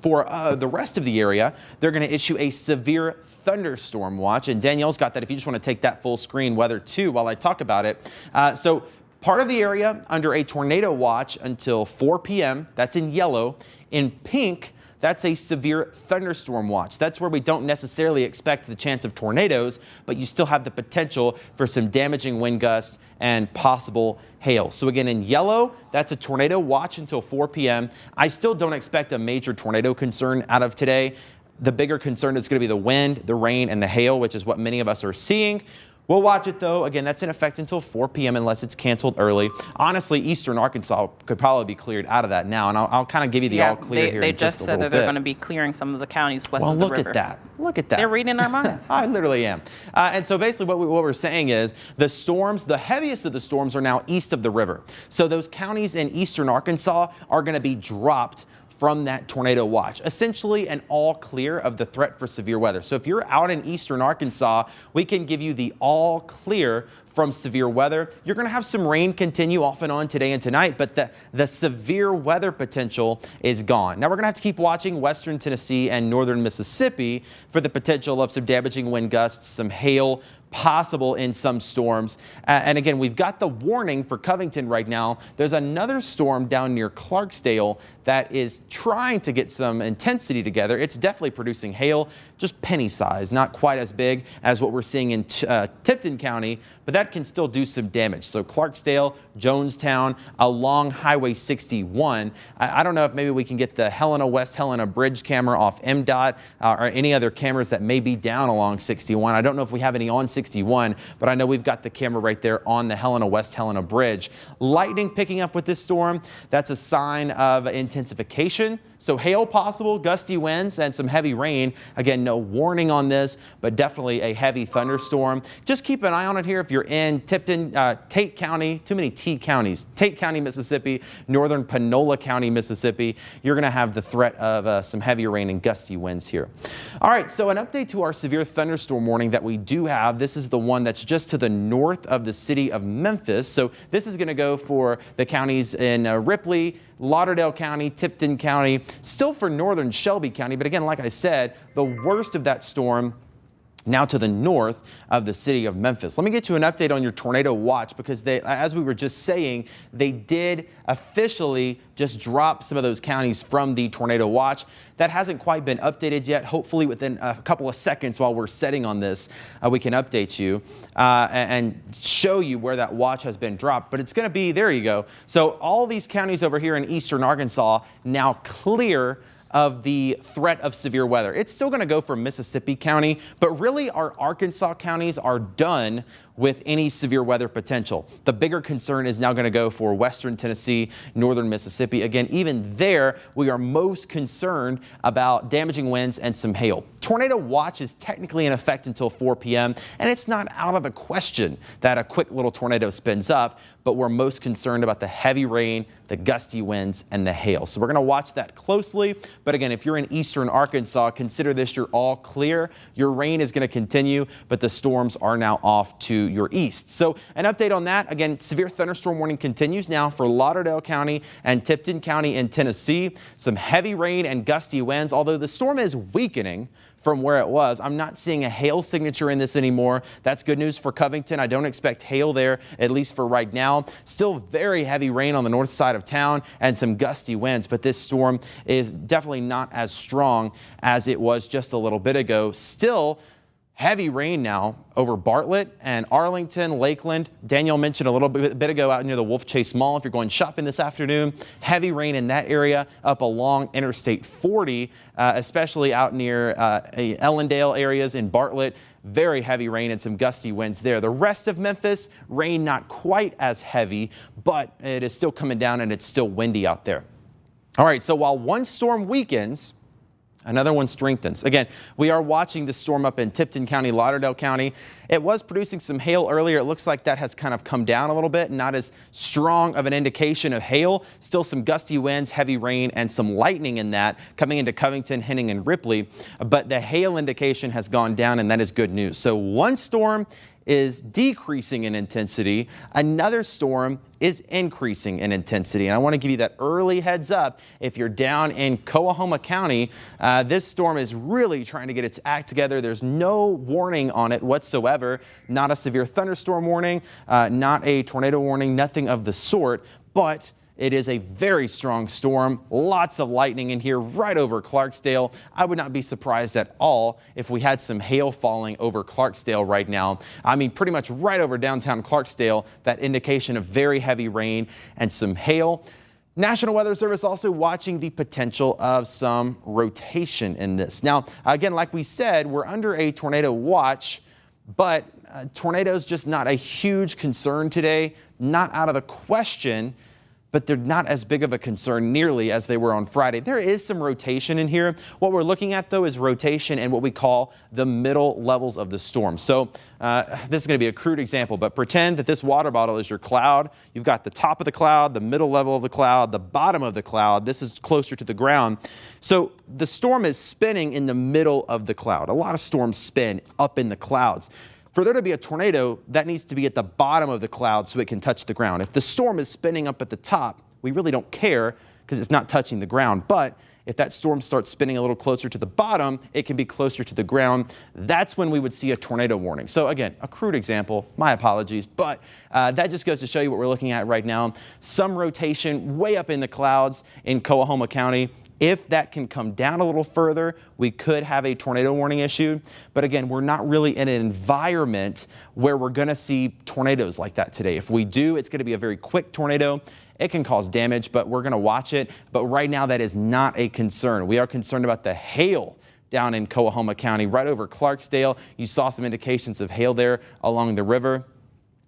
for the rest of the area, they're going to issue a severe thunderstorm watch. And Danielle's got that if you just want to take that full screen weather too while I talk about it. So part of the area under a tornado watch until 4 p.m. That's in yellow. In pink, that's a severe thunderstorm watch. That's where we don't necessarily expect the chance of tornadoes, but you still have the potential for some damaging wind gusts and possible hail. So again, in yellow, that's a tornado watch until 4 p.m. I still don't expect a major tornado concern out of today. The bigger concern is going to be the wind, the rain, and the hail, which is what many of us are seeing. We'll watch it though. Again, that's in effect until 4 p.m. unless it's canceled early. Honestly, eastern Arkansas could probably be cleared out of that now, and I'll kind of give you the all clear here. They in just just said a that little they're bit. going to be clearing some of the counties west of the river. Look at that. Look at that. They're reading our minds. I literally am. And so basically what we're saying is the storms, the heaviest of the storms are now east of the river. So those counties in eastern Arkansas are going to be dropped from that tornado watch, essentially an all clear of the threat for severe weather. So if you're out in eastern Arkansas, we can give you the all clear from severe weather. You're going to have some rain continue off and on today and tonight, but the severe weather potential is gone. Now we're going to have to keep watching western Tennessee and northern Mississippi for the potential of some damaging wind gusts, some hail possible in some storms. And again, we've got the warning for Covington right now. There's another storm down near Clarksdale that is trying to get some intensity together. It's definitely producing hail, just penny size, not quite as big as what we're seeing in Tipton County, but that can still do some damage. So Clarksdale, Jonestown, along Highway 61. I don't know if maybe we can get the West Helena Bridge camera off MDOT or any other cameras that may be down along 61. I don't know if we have any on 61, but I know we've got the camera right there on the West Helena Bridge. Lightning picking up with this storm. That's a sign of intensification. So hail possible, gusty winds, and some heavy rain. Again, no warning on this, but definitely a heavy thunderstorm. Just keep an eye on it here if you're in Tipton, Tate County, too many T counties, Tate County, Mississippi, northern Panola County, Mississippi. You're going to have the threat of some heavy rain and gusty winds here. All right, so an update to our severe thunderstorm warning that we do have. This is the one that's just to the north of the city of Memphis. So this is going to go for the counties in Ripley, Lauderdale County, Tipton County, still for northern Shelby County. But again, like I said, the worst of that storm now to the north of the city of Memphis. Let me get you an update on your tornado watch because they, as we were just saying, they did officially just drop some of those counties from the tornado watch. That hasn't quite been updated yet. Hopefully within a couple of seconds while we're setting on this, we can update you and show you where that watch has been dropped. But it's going to be, there you go. So all these counties over here in eastern Arkansas now clear of the threat of severe weather. It's still going to go for Mississippi County, but really our Arkansas counties are done with any severe weather potential. The bigger concern is now going to go for western Tennessee, northern Mississippi. Again, even there, we are most concerned about damaging winds and some hail. Tornado watch is technically in effect until 4 p.m., and it's not out of the question that a quick little tornado spins up, but we're most concerned about the heavy rain, the gusty winds, and the hail. So we're going to watch that closely. But again, if you're in eastern Arkansas, consider this your all clear. Your rain is going to continue, but the storms are now off to your east. So an update on that. Again, severe thunderstorm warning continues now for Lauderdale County and Tipton County in Tennessee. Some heavy rain and gusty winds, although the storm is weakening from where it was. I'm not seeing a hail signature in this anymore. That's good news for Covington. I don't expect hail there, at least for right now. Still very heavy rain on the north side of town and some gusty winds, but this storm is definitely not as strong as it was just a little bit ago. Still heavy rain now over Bartlett and Arlington, Lakeland. Daniel mentioned a little bit ago out near the Wolf Chase Mall. If you're going shopping this afternoon, heavy rain in that area up along Interstate 40, especially out near Ellendale areas in Bartlett. Very heavy rain and some gusty winds there. The rest of Memphis, rain not quite as heavy, but it is still coming down and it's still windy out there. All right, so while one storm weakens, another one strengthens. Again, we are watching this storm up in Tipton County, Lauderdale County. It was producing some hail earlier. It looks like that has kind of come down a little bit, not as strong of an indication of hail. Still some gusty winds, heavy rain, and some lightning in that coming into Covington, Henning, and Ripley. But the hail indication has gone down, and that is good news. So one storm is decreasing in intensity. Another storm is increasing in intensity. And I want to give you that early heads up. If you're down in Coahoma County, this storm is really trying to get its act together. There's no warning on it whatsoever. Not a severe thunderstorm warning, not a tornado warning, nothing of the sort. But it is a very strong storm. Lots of lightning in here right over Clarksdale. I would not be surprised at all if we had some hail falling over Clarksdale right now. I mean, pretty much right over downtown Clarksdale, that indication of very heavy rain and some hail. National Weather Service also watching the potential of some rotation in this. Now, again, like we said, we're under a tornado watch, but tornadoes just not a huge concern today, not out of the question, but they're not as big of a concern nearly as they were on Friday. There is some rotation in here. What we're looking at, though, is rotation in what we call the middle levels of the storm. So this is going to be a crude example, but pretend that this water bottle is your cloud. You've got the top of the cloud, the middle level of the cloud, the bottom of the cloud. This is closer to the ground. So the storm is spinning in the middle of the cloud. A lot of storms spin up in the clouds. For there to be a tornado, that needs to be at the bottom of the cloud so it can touch the ground. If the storm is spinning up at the top, we really don't care because it's not touching the ground. But if that storm starts spinning a little closer to the bottom, it can be closer to the ground. That's when we would see a tornado warning. So again, a crude example, my apologies, but that just goes to show you what we're looking at right now. Some rotation way up in the clouds in Coahoma County. If that can come down a little further, we could have a tornado warning issued. But again, we're not really in an environment where we're going to see tornadoes like that today. If we do, it's going to be a very quick tornado. It can cause damage, but we're going to watch it. But right now, that is not a concern. We are concerned about the hail down in Coahoma County, right over Clarksdale. You saw some indications of hail there along the river.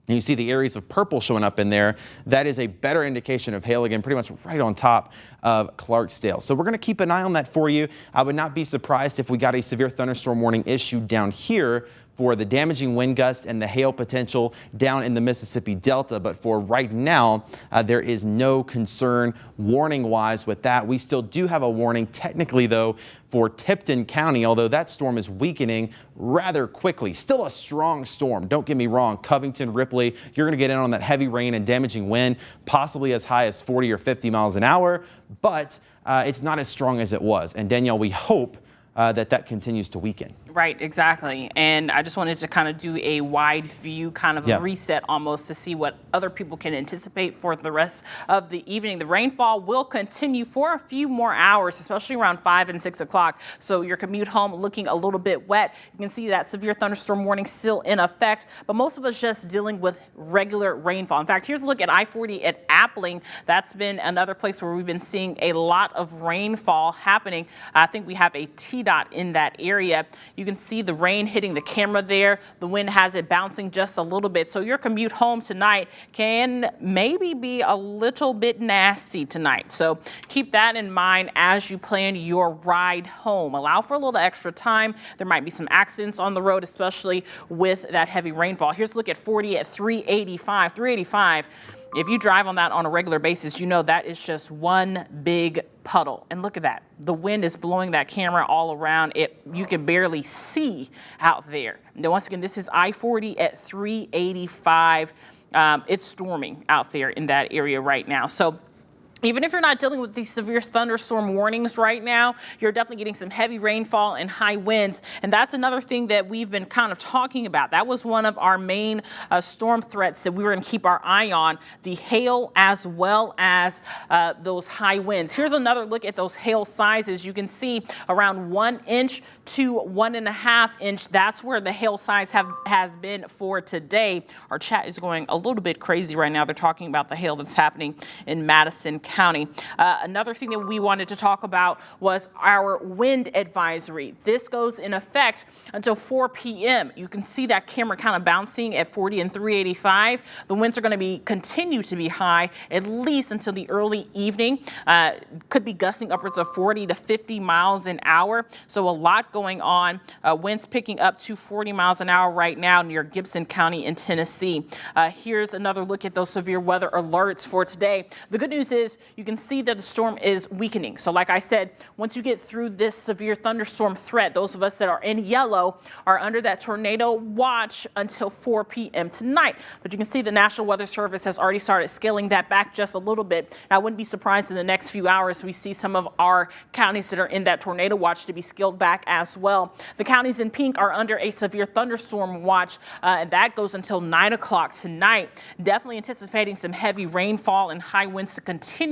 And you see the areas of purple showing up in there. That is a better indication of hail, again, pretty much right on top of Clarksdale. So we're going to keep an eye on that for you. I would not be surprised if we got a severe thunderstorm warning issued down here for the damaging wind gusts and the hail potential down in the Mississippi Delta. But for right now, there is no concern warning-wise with that. We still do have a warning technically, though, for Tipton County, although that storm is weakening rather quickly. Still a strong storm, don't get me wrong. Covington, Ripley, you're going to get in on that heavy rain and damaging wind, possibly as high as 40 or 50 miles an hour, but it's not as strong as it was. And Danielle, we hope that continues to weaken. Right, exactly. And I just wanted to kind of do a wide view, kind of a reset almost to see what other people can anticipate for the rest of the evening. The rainfall will continue for a few more hours, especially around 5 and 6 o'clock. So your commute home looking a little bit wet. You can see that severe thunderstorm warning still in effect, but most of us just dealing with regular rainfall. In fact, here's a look at I-40 at Appling. That's been another place where we've been seeing a lot of rainfall happening. I think we have a T-dot in that area. You can see the rain hitting the camera there. The wind has it bouncing just a little bit. So your commute home tonight can maybe be a little bit nasty tonight. So keep that in mind as you plan your ride home. Allow for a little extra time. There might be some accidents on the road, especially with that heavy rainfall. Here's a look at 40 at 385. 385. If you drive on that on a regular basis, you know that is just one big puddle. And look at that. The wind is blowing that camera all around. You can barely see out there. Now, once again, this is I-40 at 385. It's storming out there in that area right now. So even if you're not dealing with these severe thunderstorm warnings right now, you're definitely getting some heavy rainfall and high winds. And that's another thing that we've been kind of talking about. That was one of our main storm threats that we were going to keep our eye on, the hail as well as those high winds. Here's another look at those hail sizes. You can see around 1 inch to 1.5 inch. That's where the hail size has been for today. Our chat is going a little bit crazy right now. They're talking about the hail that's happening in Madison County. Another thing that we wanted to talk about was our wind advisory. This goes in effect until 4 p.m. You can see that camera kind of bouncing at 40 and 385. The winds are going to continue to be high at least until the early evening. Could be gusting upwards of 40 to 50 miles an hour. So a lot going on. Winds picking up to 40 miles an hour right now near Gibson County in Tennessee. Here's another look at those severe weather alerts for today. The good news is you can see that the storm is weakening. So like I said, once you get through this severe thunderstorm threat, those of us that are in yellow are under that tornado watch until 4 p.m. tonight. But you can see the National Weather Service has already started scaling that back just a little bit. I wouldn't be surprised in the next few hours we see some of our counties that are in that tornado watch to be scaled back as well. The counties in pink are under a severe thunderstorm watch, and that goes until 9 o'clock tonight. Definitely anticipating some heavy rainfall and high winds to continue.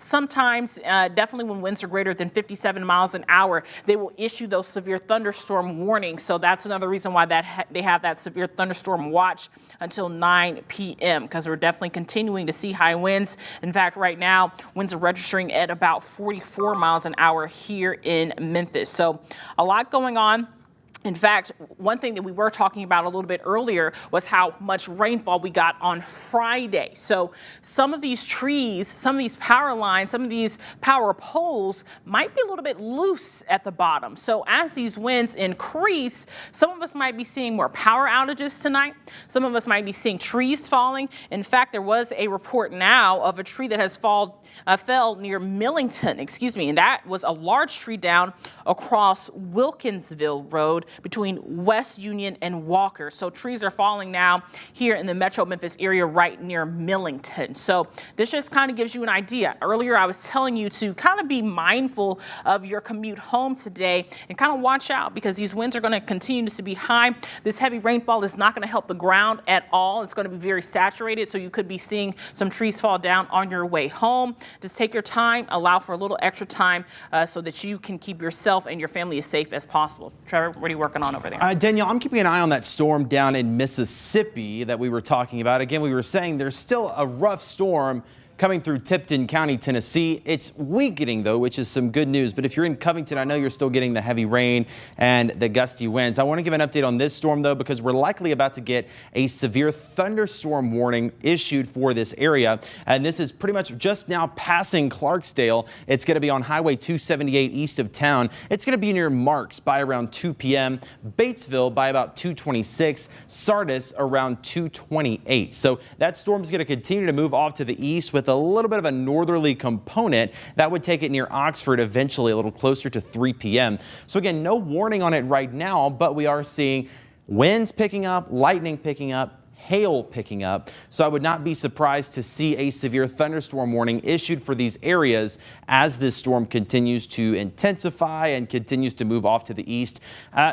Sometimes, definitely when winds are greater than 57 miles an hour, they will issue those severe thunderstorm warnings. So that's another reason why they have that severe thunderstorm watch until 9 p.m. because we're definitely continuing to see high winds. In fact, right now, winds are registering at about 44 miles an hour here in Memphis. So a lot going on. In fact, one thing that we were talking about a little bit earlier was how much rainfall we got on Friday. So some of these trees, some of these power lines, some of these power poles might be a little bit loose at the bottom. So as these winds increase, some of us might be seeing more power outages tonight. Some of us might be seeing trees falling. In fact, there was a report now of a tree that has fell near Millington, and that was a large tree down across Wilkinsville Road between West Union and Walker. So trees are falling now here in the Metro Memphis area right near Millington. So this just kind of gives you an idea. Earlier I was telling you to kind of be mindful of your commute home today and kind of watch out because these winds are going to continue to be high. This heavy rainfall is not going to help the ground at all. It's going to be very saturated, so you could be seeing some trees fall down on your way home. Just take your time, allow for a little extra time so that you can keep yourself and your family as safe as possible. Trevor, what are you working on over there? Danielle, I'm keeping an eye on that storm down in Mississippi that we were talking about. Again, we were saying there's still a rough storm coming through Tipton County, Tennessee. It's weakening though, which is some good news. But if you're in Covington, I know you're still getting the heavy rain and the gusty winds. I want to give an update on this storm though, because we're likely about to get a severe thunderstorm warning issued for this area. And this is pretty much just now passing Clarksdale. It's going to be on Highway 278 east of town. It's going to be near Marks by around 2 p.m., Batesville by about 2:26, Sardis around 2:28. So that storm is going to continue to move off to the east with a little bit of a northerly component that would take it near Oxford eventually a little closer to 3 p.m. So again, no warning on it right now, but we are seeing winds picking up, lightning picking up, hail picking up. So I would not be surprised to see a severe thunderstorm warning issued for these areas as this storm continues to intensify and continues to move off to the east.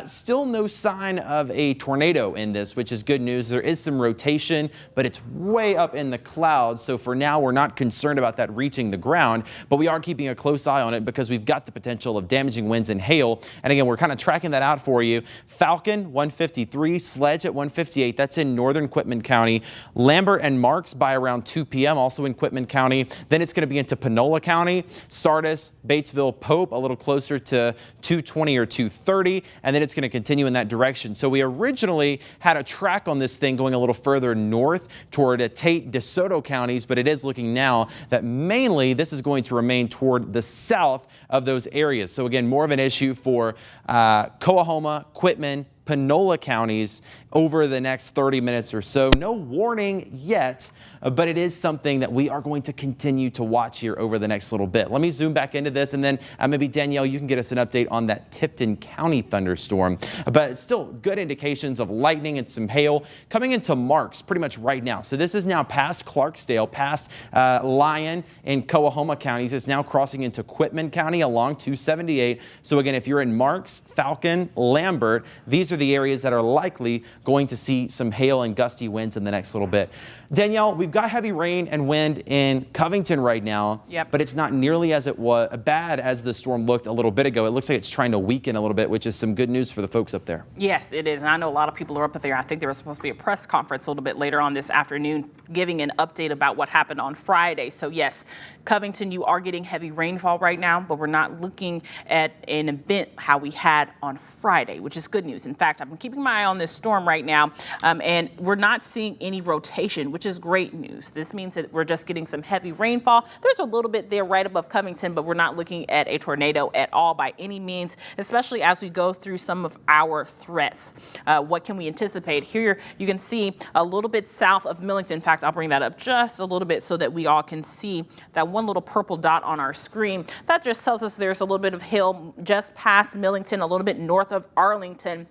Still no sign of a tornado in this, which is good news. There is some rotation, but it's way up in the clouds. So for now, we're not concerned about that reaching the ground, but we are keeping a close eye on it because we've got the potential of damaging winds and hail. And again, we're kind of tracking that out for you. Falcon 153, Sledge at 158. That's in northern Quitman County. Lambert and Marks by around 2 p.m. also in Quitman County. Then it's going to be into Panola County, Sardis, Batesville, Pope a little closer to 2:20 or 2:30, and then it's going to continue in that direction. So we originally had a track on this thing going a little further north toward Tate, DeSoto counties, but it is looking now that mainly this is going to remain toward the south of those areas. So again, more of an issue for Coahoma, Quitman, Panola counties over the next 30 minutes or so. No warning yet, but it is something that we are going to continue to watch here over the next little bit. Let me zoom back into this, and then maybe Danielle, you can get us an update on that Tipton County thunderstorm. But it's still good indications of lightning and some hail coming into Marks pretty much right now. So this is now past Clarksdale, past Lyon and Coahoma counties. It's now crossing into Quitman County along 278. So again, if you're in Marks, Falcon, Lambert, these are the areas that are likely going to see some hail and gusty winds in the next little bit. Danielle, we've got heavy rain and wind in Covington right now, but it's not nearly as bad as the storm looked a little bit ago. It looks like it's trying to weaken a little bit, which is some good news for the folks up there. Yes, it is. And I know a lot of people are up there. I think there was supposed to be a press conference a little bit later on this afternoon giving an update about what happened on Friday. So yes, Covington, you are getting heavy rainfall right now, but we're not looking at an event how we had on Friday, which is good news. In fact, I've been keeping my eye on this storm right now, and we're not seeing any rotation, which is great news. This means that we're just getting some heavy rainfall. There's a little bit there right above Covington, but we're not looking at a tornado at all by any means, especially as we go through some of our threats. What can we anticipate? Here you can see a little bit south of Millington. In fact, I'll bring that up just a little bit so that we all can see that one little purple dot on our screen. That just tells us there's a little bit of hail just past Millington, a little bit north of Arlington.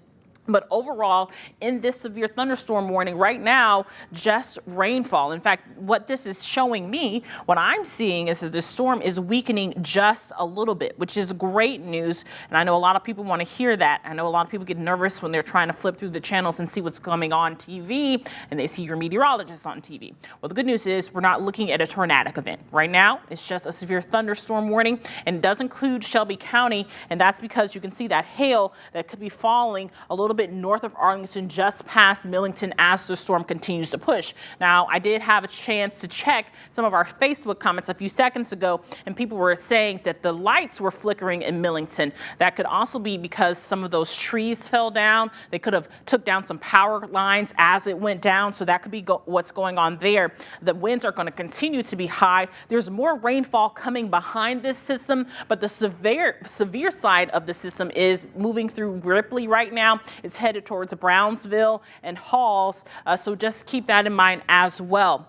But overall, in this severe thunderstorm warning right now, just rainfall. In fact, what this is showing me, what I'm seeing is that the storm is weakening just a little bit, which is great news. And I know a lot of people want to hear that. I know a lot of people get nervous when they're trying to flip through the channels and see what's coming on TV, and they see your meteorologist on TV. Well, the good news is we're not looking at a tornadic event. Right now, it's just a severe thunderstorm warning, and it does include Shelby County, and that's because you can see that hail that could be falling a little little bit north of Arlington, just past Millington as the storm continues to push. Now, I did have a chance to check some of our Facebook comments a few seconds ago, and people were saying that the lights were flickering in Millington. That could also be because some of those trees fell down. They could have took down some power lines as it went down, so that could be what's going on there. The winds are going to continue to be high. There's more rainfall coming behind this system, but the severe side of the system is moving through Ripley right now. It's headed towards Brownsville and Halls, so just keep that in mind as well.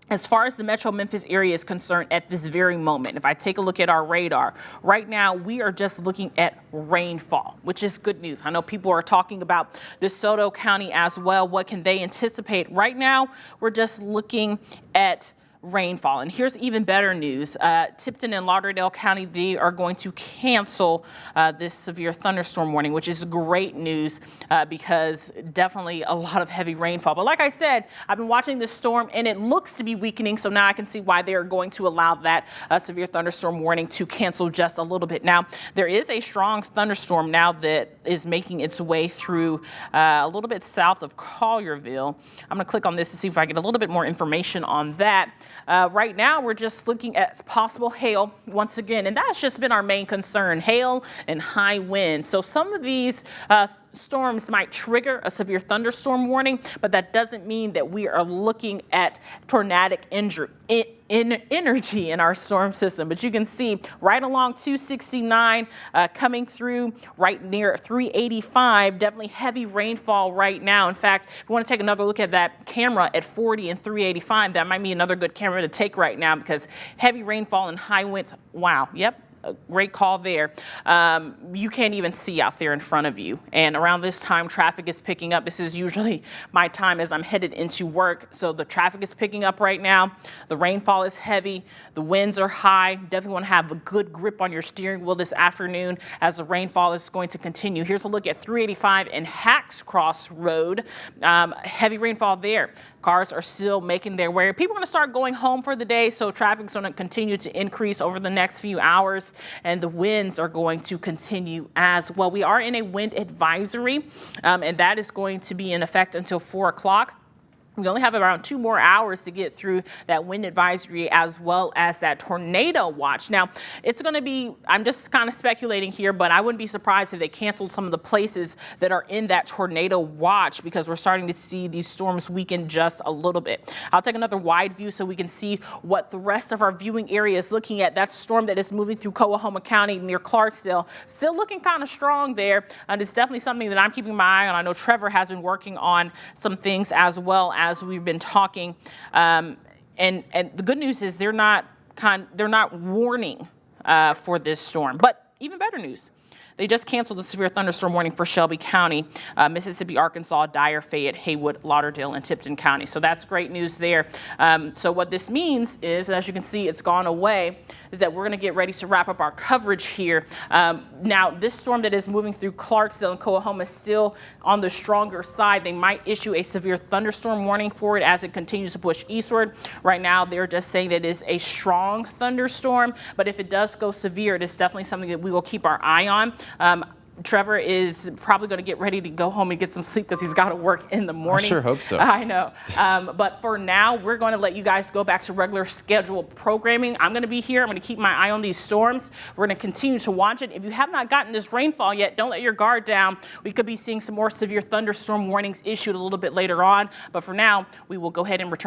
As far as the Metro Memphis area is concerned at this very moment, if I take a look at our radar, right now we are just looking at rainfall, which is good news. I know people are talking about DeSoto County as well. What can they anticipate? Right now, we're just looking at rainfall. And here's even better news. Tipton and Lauderdale County, they are going to cancel this severe thunderstorm warning, which is great news because definitely a lot of heavy rainfall. But like I said, I've been watching this storm and it looks to be weakening. So now I can see why they are going to allow that severe thunderstorm warning to cancel just a little bit. Now, there is a strong thunderstorm now that is making its way through a little bit south of Collierville. I'm going to click on this to see if I get a little bit more information on that. Right now, we're just looking at possible hail once again, and that's just been our main concern, hail and high wind. So some of these storms might trigger a severe thunderstorm warning, but that doesn't mean that we are looking at tornadic energy in our storm system. But you can see right along 269 coming through right near 385, definitely heavy rainfall right now. In fact, if you want to take another look at that camera at 40 and 385, that might be another good camera to take right now because heavy rainfall and high winds. Wow. Yep. A great call there. You can't even see out there in front of you. And around this time, traffic is picking up. This is usually my time as I'm headed into work. So the traffic is picking up right now. The rainfall is heavy. The winds are high. Definitely want to have a good grip on your steering wheel this afternoon as the rainfall is going to continue. Here's a look at 385 and Hacks Cross Road. Heavy rainfall there. Cars are still making their way. People are going to start going home for the day, so traffic's going to continue to increase over the next few hours, and the winds are going to continue as well. We are in a wind advisory, and that is going to be in effect until 4 o'clock. We only have around 2 more hours to get through that wind advisory as well as that tornado watch. Now, it's going to be, I'm just kind of speculating here, but I wouldn't be surprised if they canceled some of the places that are in that tornado watch because we're starting to see these storms weaken just a little bit. I'll take another wide view so we can see what the rest of our viewing area is looking at. That storm that is moving through Coahoma County near Clarksdale, still looking kind of strong there. And it's definitely something that I'm keeping my eye on. I know Trevor has been working on some things as well as we've been talking, and the good news is they're not warning for this storm. But even better news, they just canceled the severe thunderstorm warning for Shelby County, Mississippi, Arkansas, Dyer, Fayette, Haywood, Lauderdale, and Tipton County. So that's great news there. So what this means is, as you can see, it's gone away, is that we're going to get ready to wrap up our coverage here. Now, this storm that is moving through Clarksdale and Coahoma is still on the stronger side. They might issue a severe thunderstorm warning for it as it continues to push eastward. Right now, they're just saying that it is a strong thunderstorm, but if it does go severe, it is definitely something that we will keep our eye on. Trevor is probably going to get ready to go home and get some sleep because he's got to work in the morning. I sure hope so. I know. But for now, we're going to let you guys go back to regular scheduled programming. I'm going to be here. I'm going to keep my eye on these storms. We're going to continue to watch it. If you have not gotten this rainfall yet, don't let your guard down. We could be seeing some more severe thunderstorm warnings issued a little bit later on. But for now, we will go ahead and return